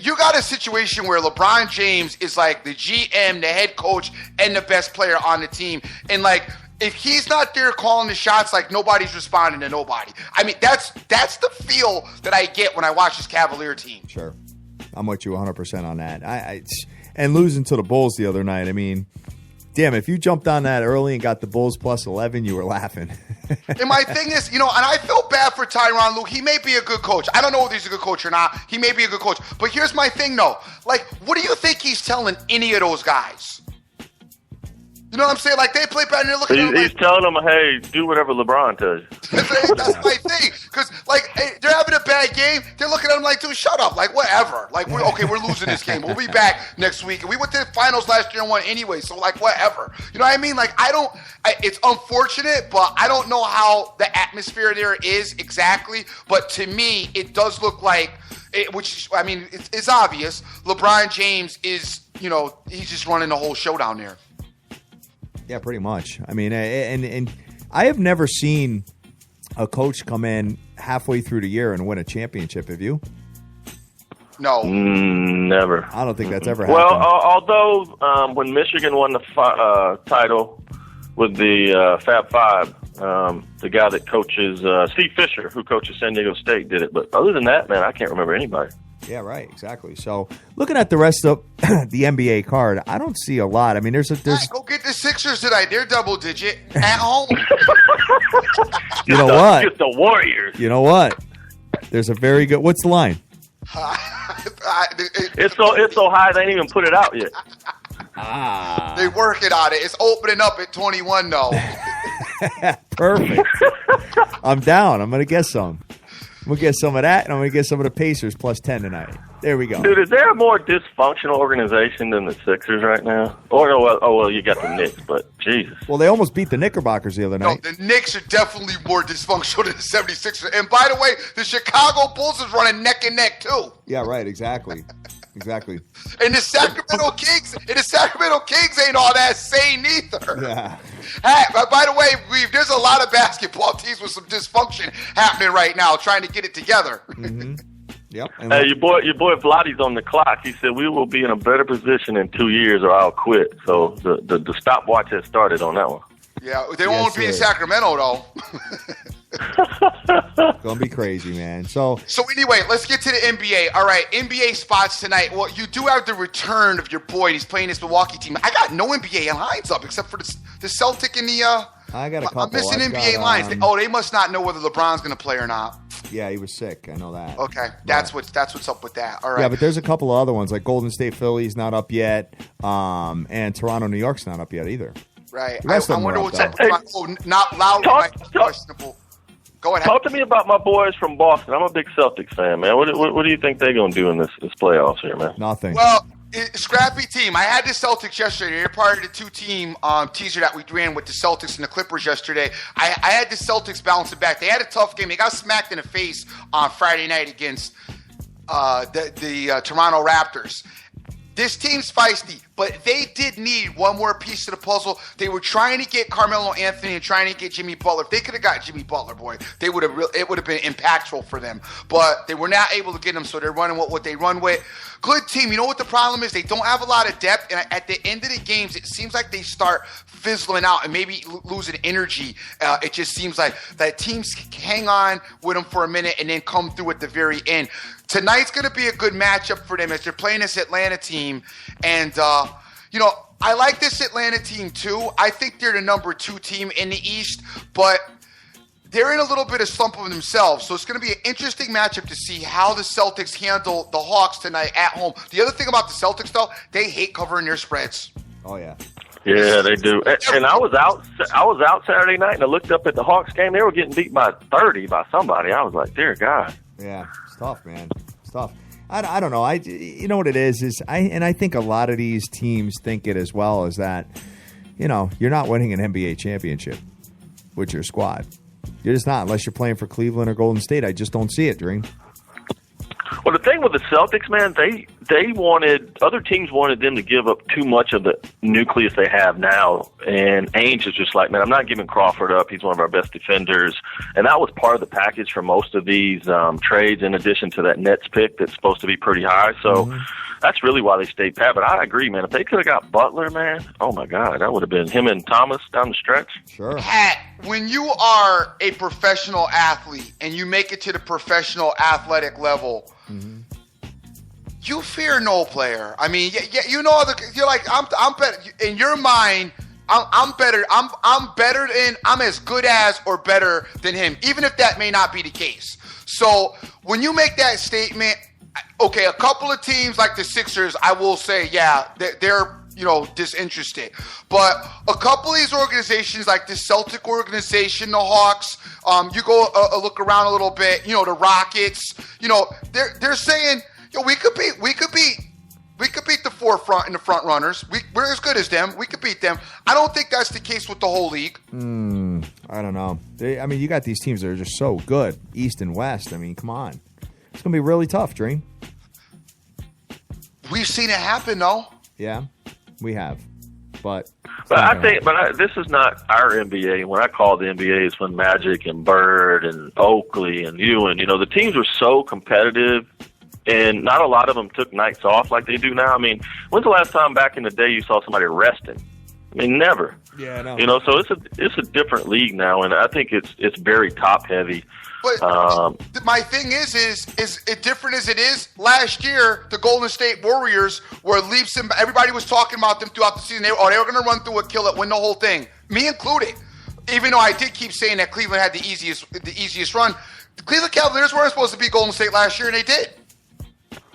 You got a situation where LeBron James is like the GM, the head coach, and the best player on the team, and like. If he's not there calling the shots, like nobody's responding to nobody. I mean, that's the feel that I get when I watch this Cavalier team. Sure. I'm with you 100% on that. And losing to the Bulls the other night, I mean, damn, if you jumped on that early and got the Bulls plus 11, you were laughing. And my thing is, and I feel bad for Tyronn Lue. He may be a good coach. I don't know if he's a good coach or not. He may be a good coach. But here's my thing, though. Like, what do you think he's telling any of those guys? You know what I'm saying? Like, they play better and they're looking at him he's telling them, hey, do whatever LeBron tells you. That's my thing. Because, like, hey, they're having a bad game. They're looking at him like, dude, shut up. Like, whatever. Like, we're losing this game. We'll be back next week. And we went to the finals last year and won anyway. So, like, whatever. You know what I mean? Like, it's unfortunate, but I don't know how the atmosphere there is exactly. But to me, it does look like, it's obvious. LeBron James is, he's just running the whole show down there. Yeah, pretty much. I mean, and I have never seen a coach come in halfway through the year and win a championship. Have you? No. Never. I don't think that's ever happened. Well, although when Michigan won the title with the Fab Five, the guy that coaches, Steve Fisher, who coaches San Diego State, did it. But other than that, man, I can't remember anybody. Yeah, right, exactly. So, looking at the rest of the NBA card, I don't see a lot. I mean, there's go get the Sixers tonight. They're double digit at home. You know what? Just the Warriors. You know what? There's a very good. What's the line? It's so high they ain't even put it out yet. They working on it. It's opening up at 21 though. Perfect. I'm down. I'm gonna get some. I'm going to get some of that, and I'm going to get some of the Pacers plus 10 tonight. There we go. Dude, is there a more dysfunctional organization than the Sixers right now? Well, you got the Knicks, but Jesus. Well, they almost beat the Knickerbockers the other night. No, the Knicks are definitely more dysfunctional than the 76ers. And by the way, the Chicago Bulls is running neck and neck, too. Yeah, right, exactly. Exactly. And the Sacramento Kings ain't all that sane either. Yeah. Hey, by the way, there's a lot of basketball teams with some dysfunction happening right now, trying to get it together. Mm-hmm. Yep. Hey, your boy Vladdy's on the clock. He said we will be in a better position in 2 years, or I'll quit. So the stopwatch has started on that one. Yeah, they won't be in Sacramento though. Gonna be crazy, man. So anyway, let's get to the NBA. All right, NBA spots tonight. Well, you do have the return of your boy. He's playing this Milwaukee team. I got no NBA lines up except for the Celtic and the. I got a couple. I'm missing NBA lines. They must not know whether LeBron's going to play or not. Yeah, he was sick. I know that. Okay, that's what's up with that. All right. Yeah, but there's a couple of other ones like Golden State Philly's not up yet, and Toronto New York's not up yet either. Right. I wonder what's up. Not Lowry might be questionable. Go ahead. Talk to me about my boys from Boston. I'm a big Celtics fan, man. What do you think they're going to do in this playoffs here, man? Nothing. Well, scrappy team. I had the Celtics yesterday. They're part of the two-team teaser that we ran with the Celtics and the Clippers yesterday. I had the Celtics bouncing back. They had a tough game. They got smacked in the face on Friday night against the Toronto Raptors. This team's feisty, but they did need one more piece of the puzzle. They were trying to get Carmelo Anthony and trying to get Jimmy Butler. If they could have got Jimmy Butler, boy, it would have been impactful for them. But they were not able to get him, so they're running what they run with. Good team. You know what the problem is? They don't have a lot of depth, and at the end of the games, it seems like they start fizzling out and maybe losing energy. It just seems like that teams hang on with them for a minute and then come through at the very end. tonight's going to be a good matchup for them as they're playing this Atlanta team. And, I like this Atlanta team too. I think they're the number 2 team in the East, but they're in a little bit of slump of themselves. So it's going to be an interesting matchup to see how the Celtics handle the Hawks tonight at home. The other thing about the Celtics, though, they hate covering their spreads. Oh, yeah. Yeah, they do. And I was out Saturday night, and I looked up at the Hawks game. They were getting beat by 30 by somebody. I was like, dear God. Yeah, it's tough, man. It's tough. I don't know. You know what it is I think a lot of these teams think it as well, is that, you're not winning an NBA championship with your squad. You're just not, unless you're playing for Cleveland or Golden State. I just don't see it, Dream. Well, the thing with the Celtics, man, other teams wanted them to give up too much of the nucleus they have now. And Ainge is just like, man, I'm not giving Crawford up. He's one of our best defenders. And that was part of the package for most of these trades, in addition to that Nets pick that's supposed to be pretty high. So that's really why they stayed pat. But I agree, man. If they could have got Butler, man, oh, my God, that would have been him and Thomas down the stretch. Sure. Pat, when you are a professional athlete and you make it to the professional athletic level, you fear no player. I mean, you're like, I'm better in your mind. I'm better. I'm better than. I'm as good as or better than him, even if that may not be the case. So when you make that statement, okay, a couple of teams like the Sixers, I will say, yeah, they're disinterested. But a couple of these organizations, like the Celtic organization, the Hawks, you go look around a little bit, the Rockets, they're saying, we could beat the forefront and the front runners. We're as good as them. We could beat them. I don't think that's the case with the whole league. I don't know. You got these teams that are just so good, East and West. I mean, come on. It's going to be really tough, Dream. We've seen it happen, though. Yeah, we have. But this is not our NBA. When I call the NBA, it's when Magic and Bird and Oakley and Ewing, the teams were so competitive. And not a lot of them took nights off like they do now. I mean, when's the last time back in the day you saw somebody resting? I mean, never. Yeah, I know. So it's a different league now, and I think it's very top heavy. But my thing is it different as it is? Last year, the Golden State Warriors were leaps and everybody was talking about them throughout the season. They were going to run through it, kill it, win the whole thing. Me included. Even though I did keep saying that Cleveland had the easiest run, the Cleveland Cavaliers weren't supposed to beat Golden State last year, and they did.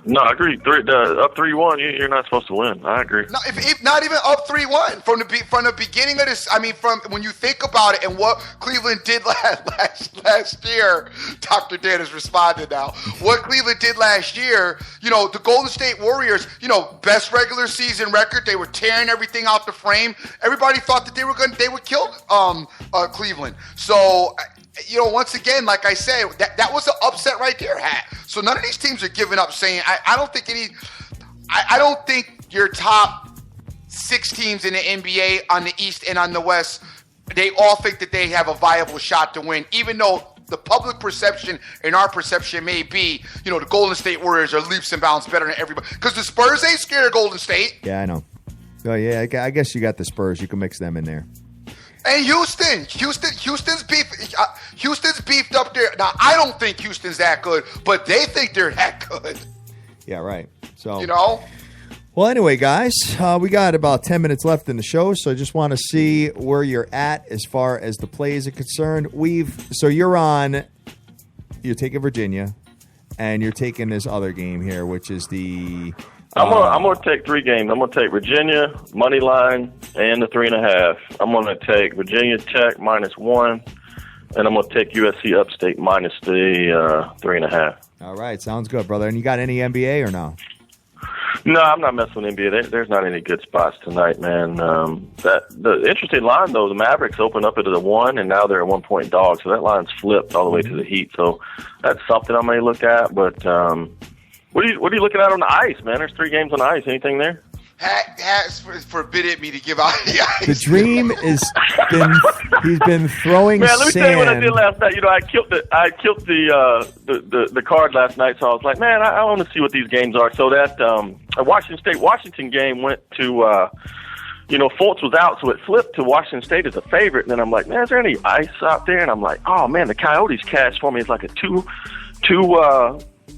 No, I agree. Up 3-1, you're not supposed to win. I agree. No, if not even up 3-1 from the beginning of this. I mean, from when you think about it and what Cleveland did last year. Dr. Dan has responded now. What Cleveland did last year, the Golden State Warriors, best regular season record. They were tearing everything out the frame. Everybody thought that they would kill Cleveland. So. Once again, like I said, that was an upset right there, Hat. So none of these teams are giving up saying, I don't think your top 6 teams in the NBA on the East and on the West, they all think that they have a viable shot to win, even though the public perception and our perception may be, the Golden State Warriors are leaps and bounds better than everybody. Because the Spurs ain't scared of Golden State. Yeah, I know. Oh, yeah, I guess you got the Spurs. You can mix them in there. And Houston's beefed up there. Now, I don't think Houston's that good, but they think they're that good. Yeah, right. So, Well, anyway, guys, we got about 10 minutes left in the show, so I just want to see where you're at as far as the plays are concerned. So you're taking Virginia, and you're taking this other game here, which is the... I'm gonna take 3 games. I'm gonna take Virginia money line and the 3.5. I'm gonna take Virginia Tech -1, and I'm gonna take USC Upstate minus the 3.5. All right, sounds good, brother. And you got any NBA or no? No, I'm not messing with NBA. There's not any good spots tonight, man. The interesting line though, the Mavericks opened up at a 1, and now they're a 1-point dog. So that line's flipped all the way to the Heat. So that's something I may look at, but. What are you looking at on the ice, man? There's 3 games on the ice. Anything there? Has forbidden me to give out the ice. The Dream he's been throwing man, let me sand. tell you what I did last night. I killed the card last night, so I was like, man, I want to see what these games are. So that Washington game went to Fultz was out, so it flipped to Washington State as a favorite. And then I'm like, man, is there any ice out there? And I'm like, oh man, the Coyotes cashed for me. It's like a two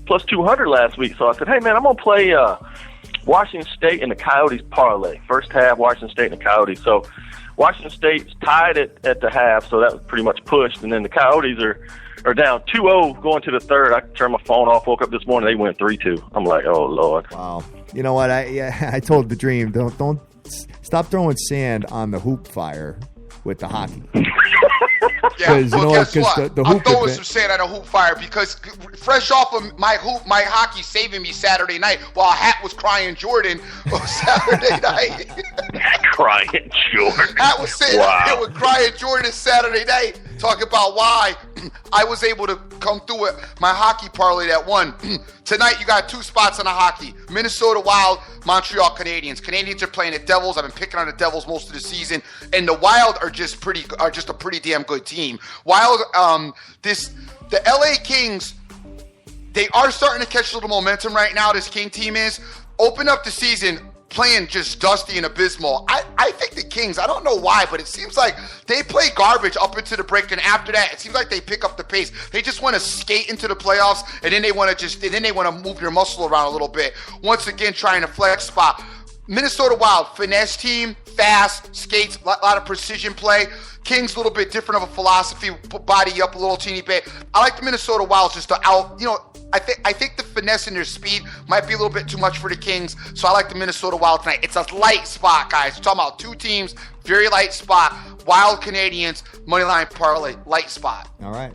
plus 200 last week. So I said, hey, man, I'm going to play Washington State and the Coyotes parlay. First half, Washington State and the Coyotes. So Washington State's tied at the half, so that was pretty much pushed. And then the Coyotes are down 2-0 going to the third. I turned my phone off, woke up this morning, they went 3-2. I'm like, oh, Lord. Wow. You know what? I told the Dream, don't stop throwing sand on the hoop fire with the hockey. Yeah, well, guess what? what? I'm throwing some sand on a hoop fire because fresh off of my hockey saving me Saturday night while Hat was crying Jordan on Saturday night. Crying Jordan. Hat was sitting there with crying Jordan Saturday night, talking about why I was able to come through with my hockey parlay that won. Tonight you got 2 spots on the hockey. Minnesota Wild, Montreal Canadiens. Canadiens are playing the Devils. I've been picking on the Devils most of the season, and the Wild are just a pretty damn good team. Wild, the LA Kings, they are starting to catch a little momentum right now. This King team is open up the season playing just dusty and abysmal. I think the Kings, I don't know why, but it seems like they play garbage up into the break, and after that, it seems like they pick up the pace. They just want to skate into the playoffs, and then they want to move their muscle around a little bit. Once again, trying to flex spot. Minnesota Wild, finesse team, fast, skates, a lot of precision play. Kings, a little bit different of a philosophy, body up a little teeny bit. I like the Minnesota Wild just to I think the finesse and their speed might be a little bit too much for the Kings, so I like the Minnesota Wild tonight. It's a light spot, guys. We're talking about 2 teams, very light spot. Wild Canadiens, moneyline parlay, light spot. All right.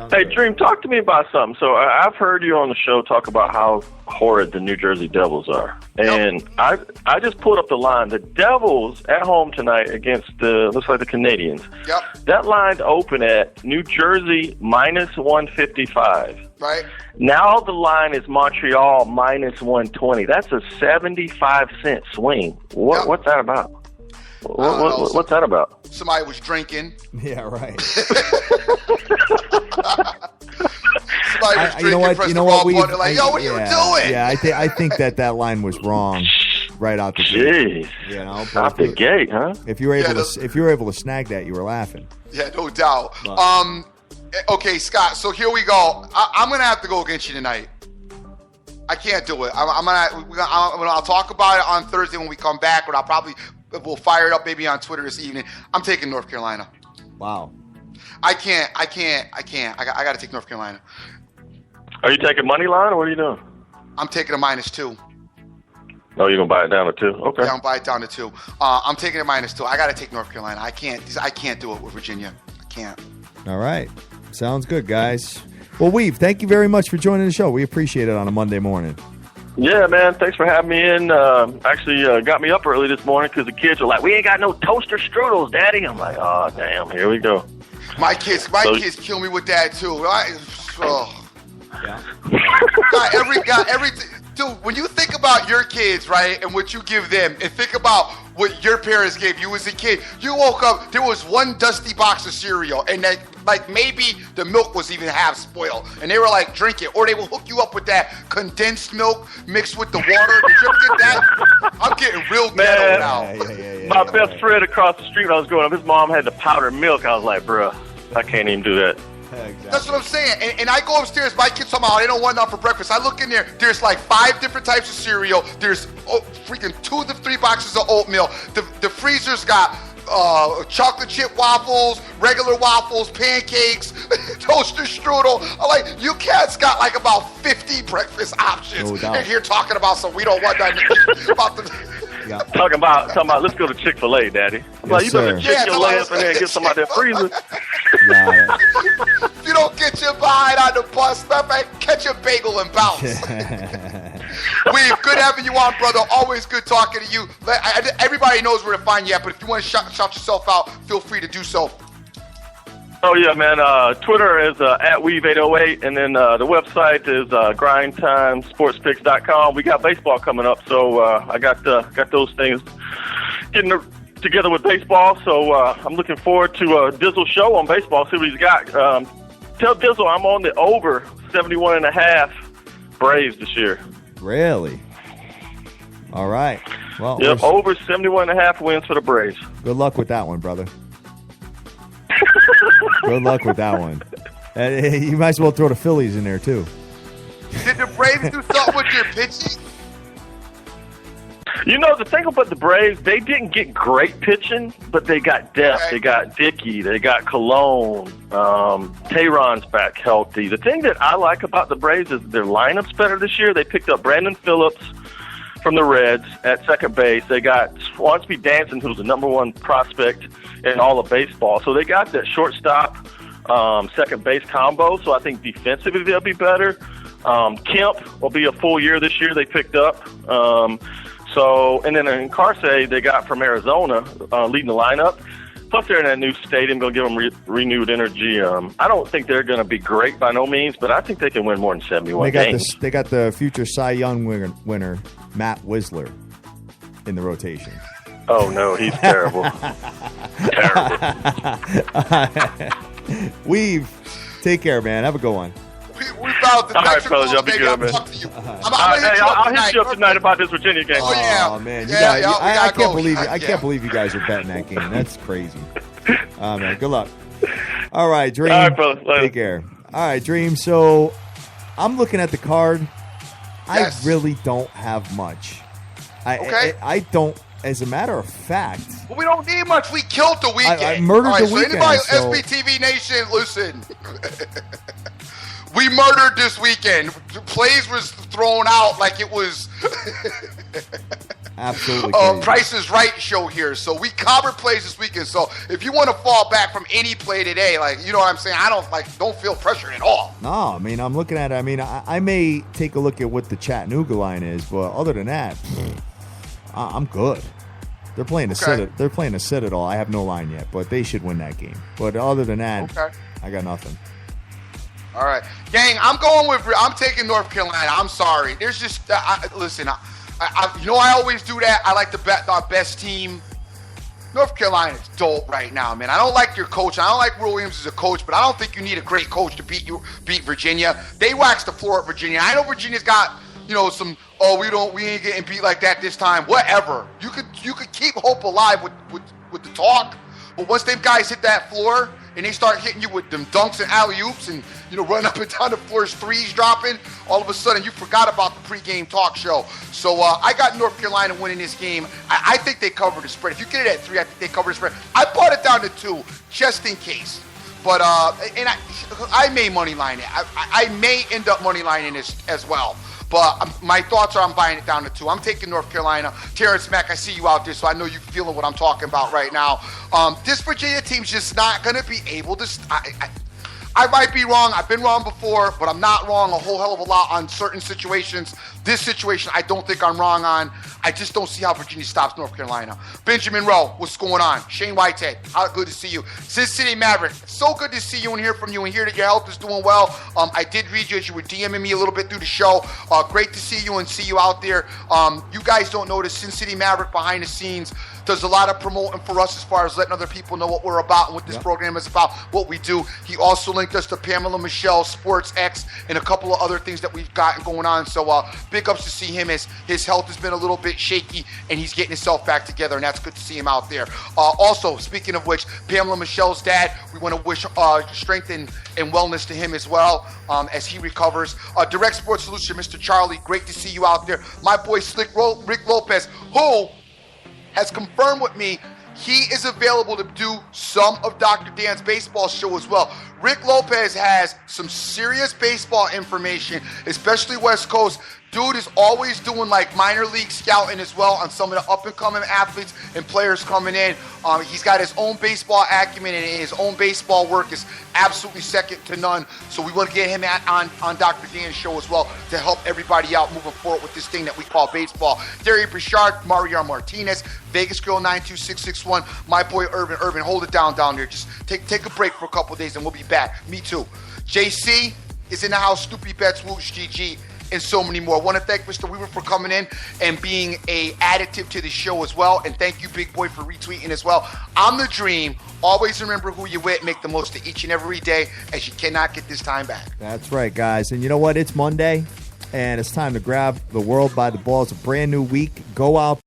Hey, Dream, talk to me about something. So I've heard you on the show talk about how horrid the New Jersey Devils are. And yep. I just pulled up the line. The Devils at home tonight against looks like the Canadiens. Yep. That line open at New Jersey minus 155. Right. Now the line is Montreal minus 120. That's a 75-cent swing. What's that about? What's that about? Somebody was drinking. Yeah, right. You know what? Yo, what are you doing? Yeah, I think that line was wrong right out the gate. Jeez. Out the gate, huh? If you were able to snag that, you were laughing. Yeah, no doubt. Okay, Scott. So here we go. I'm gonna have to go against you tonight. I can't do it. I'll talk about it on Thursday when we come back, or we'll fire it up maybe on Twitter this evening. I'm taking North Carolina. Wow. I can't. I got to take North Carolina. Are you taking money line, or what are you doing? I'm taking a -2. Oh, you're going to buy it down to 2? Okay. Yeah, I'm buy it down to 2. I'm taking a -2. I got to take North Carolina. I can't do it with Virginia. I can't. All right. Sounds good, guys. Well, Weave, thank you very much for joining the show. We appreciate it on a Monday morning. Yeah, man. Thanks for having me in. Actually got me up early this morning because the kids are like, we ain't got no toaster strudels, Daddy. I'm like, oh, damn. Here we go. My kids kill me with that, too. Yeah. Dude, when you think about your kids, right, and what you give them, and think about what your parents gave you as a kid, you woke up, there was one dusty box of cereal, and that, like, maybe the milk was even half spoiled, and they were like, drink it, or they will hook you up with that condensed milk mixed with the water. Did you ever get that? I'm getting real ghetto now. My best friend across the street when I was growing up, his mom had the powdered milk. I was like, bruh, I can't even do that. Exactly. That's what I'm saying. And I go upstairs, my kids somehow, they don't want nothing for breakfast. I look in there, there's like 5 different types of cereal. There's freaking 2 to 3 boxes of oatmeal. The freezer's got chocolate chip waffles, regular waffles, pancakes, toaster strudel. I'm like, you cats got like about 50 breakfast options. No doubt. And you're talking about some we don't want nothing about the... Yeah. Talking about, let's go to Chick-fil-A, Daddy. I'm like, you better check your leg up in there and get some out of that freezer. Yeah. If you don't get your behind on the bus, catch a bagel and bounce. Weave, good having you on, brother. Always good talking to you. Everybody knows where to find you at, but if you want to shout yourself out, feel free to do so. Oh, yeah, man. Twitter is at Weave808, and then the website is grindtimesportspicks.com. We got baseball coming up, so I got those things getting together with baseball, so I'm looking forward to Dizzle's show on baseball, see what he's got. Tell Dizzle I'm on the over 71.5 Braves this year. Really? All right. Well, yep, over 71.5 wins for the Braves. Good luck with that one, brother. Good luck with that one. You might as well throw the Phillies in there, too. Braves do something with your pitching? You know, the thing about the Braves, they didn't get great pitching, but they got depth. Okay. They got Dickey. They got Cologne. Tehran's back healthy. The thing that I like about the Braves is their lineup's better this year. They picked up Brandon Phillips from the Reds at second base. They got Swansby Danson, who's the number one prospect in all of baseball. So they got that shortstop, second base combo. So I think defensively they'll be better. Kemp will be a full year this year. They picked up. And then in Carsey, they got from Arizona, leading the lineup. Plus, they're in that new stadium, going to give them renewed energy. I don't think they're going to be great by no means, but I think they can win more than 71 games. They got the future Cy Young winner, Matt Wisler, in the rotation. Oh, no, he's terrible. Terrible. Weave, take care, man. Have a good one. We found the All right, fellas, y'all be good, man. I'll hit you up tonight about this Virginia game. Oh, yeah. Oh man, I can't believe you guys are betting that game. That's crazy. Oh man, good luck. All right, Dream. All right, fellas, later. Take care. All right, Dream. So I'm looking at the card. Yes. I really don't have much. I don't. As a matter of fact, well, we don't need much. We killed the weekend. I murdered the weekend. Anybody, so... SBTV Nation, listen. We murdered this weekend. Plays was thrown out like it was absolutely Price is Right show here. So we covered plays this weekend. So if you want to fall back from any play today, like, you know what I'm saying, I don't feel pressured at all. No, I mean, I'm looking at it. I mean, I may take a look at what the Chattanooga line is, but other than that, I'm good. They're playing a Citadel. I have no line yet, but they should win that game. But other than that, I got nothing. All right, gang. I'm taking North Carolina. I'm sorry. There's just listen. I always do that. I like to bet our best team. North Carolina's dope right now, man. I don't like your coach. I don't like Will Williams as a coach, but I don't think you need a great coach to beat Virginia. They waxed the floor at Virginia. I know Virginia's got some. Oh, we ain't getting beat like that this time. Whatever. You could keep hope alive with the talk, but once them guys hit that floor and they start hitting you with them dunks and alley-oops and, running up and down the floors, threes dropping, all of a sudden you forgot about the pregame talk show. So I got North Carolina winning this game. I think they cover the spread. If you get it at 3, I think they cover the spread. I bought it down to 2 just in case. But I may money line it. I may end up money lining this as well. But my thoughts are I'm buying it down to 2. I'm taking North Carolina. Terrence Mack, I see you out there, so I know you're feeling what I'm talking about right now. This Virginia team's just not going to be able to I might be wrong. I've been wrong before, but I'm not wrong a whole hell of a lot on certain situations. This situation, I don't think I'm wrong on. I just don't see how Virginia stops North Carolina. Benjamin Rowe, what's going on? Shane Whitehead, how good to see you. Cincinnati Maverick, so good to see you and hear from you and hear that your health is doing well. I did read you as you were DMing me a little bit through the show. Great to see you and see you out there. You guys don't know the Cincinnati Maverick behind the scenes does a lot of promoting for us as far as letting other people know what we're about and what this program is about, what we do. He also linked us to Pamela Michelle, Sports X, and a couple of other things that we've got going on. So big ups to see him as his health has been a little bit shaky and he's getting himself back together, and that's good to see him out there. Also, speaking of which, Pamela Michelle's dad, we want to wish strength and wellness to him as well as he recovers. Direct Sports Solution, Mr. Charlie, great to see you out there. My boy Slick Rick Lopez, who has confirmed with me he is available to do some of Dr. Dan's baseball show as well. Rick Lopez has some serious baseball information, especially West Coast. Dude is always doing like minor league scouting as well on some of the up-and-coming athletes and players coming in. He's got his own baseball acumen, and his own baseball work is absolutely second to none. So we want to get him on Dr. Dan's show as well to help everybody out moving forward with this thing that we call baseball. Derry Bouchard, Mario Martinez, Vegas Girl 92661, my boy Irvin, hold it down there. Just take a break for a couple of days and we'll be back. Me too. JC is in the house. Stoopy Bets, Woosh, GG, and so many more. I want to thank Mr. Weaver for coming in and being a additive to the show as well. And thank you, Big Boy, for retweeting as well. I'm the Dream. Always remember who you're with. Make the most of each and every day, as you cannot get this time back. That's right, guys. And you know what? It's Monday, and it's time to grab the world by the balls. A brand new week. Go out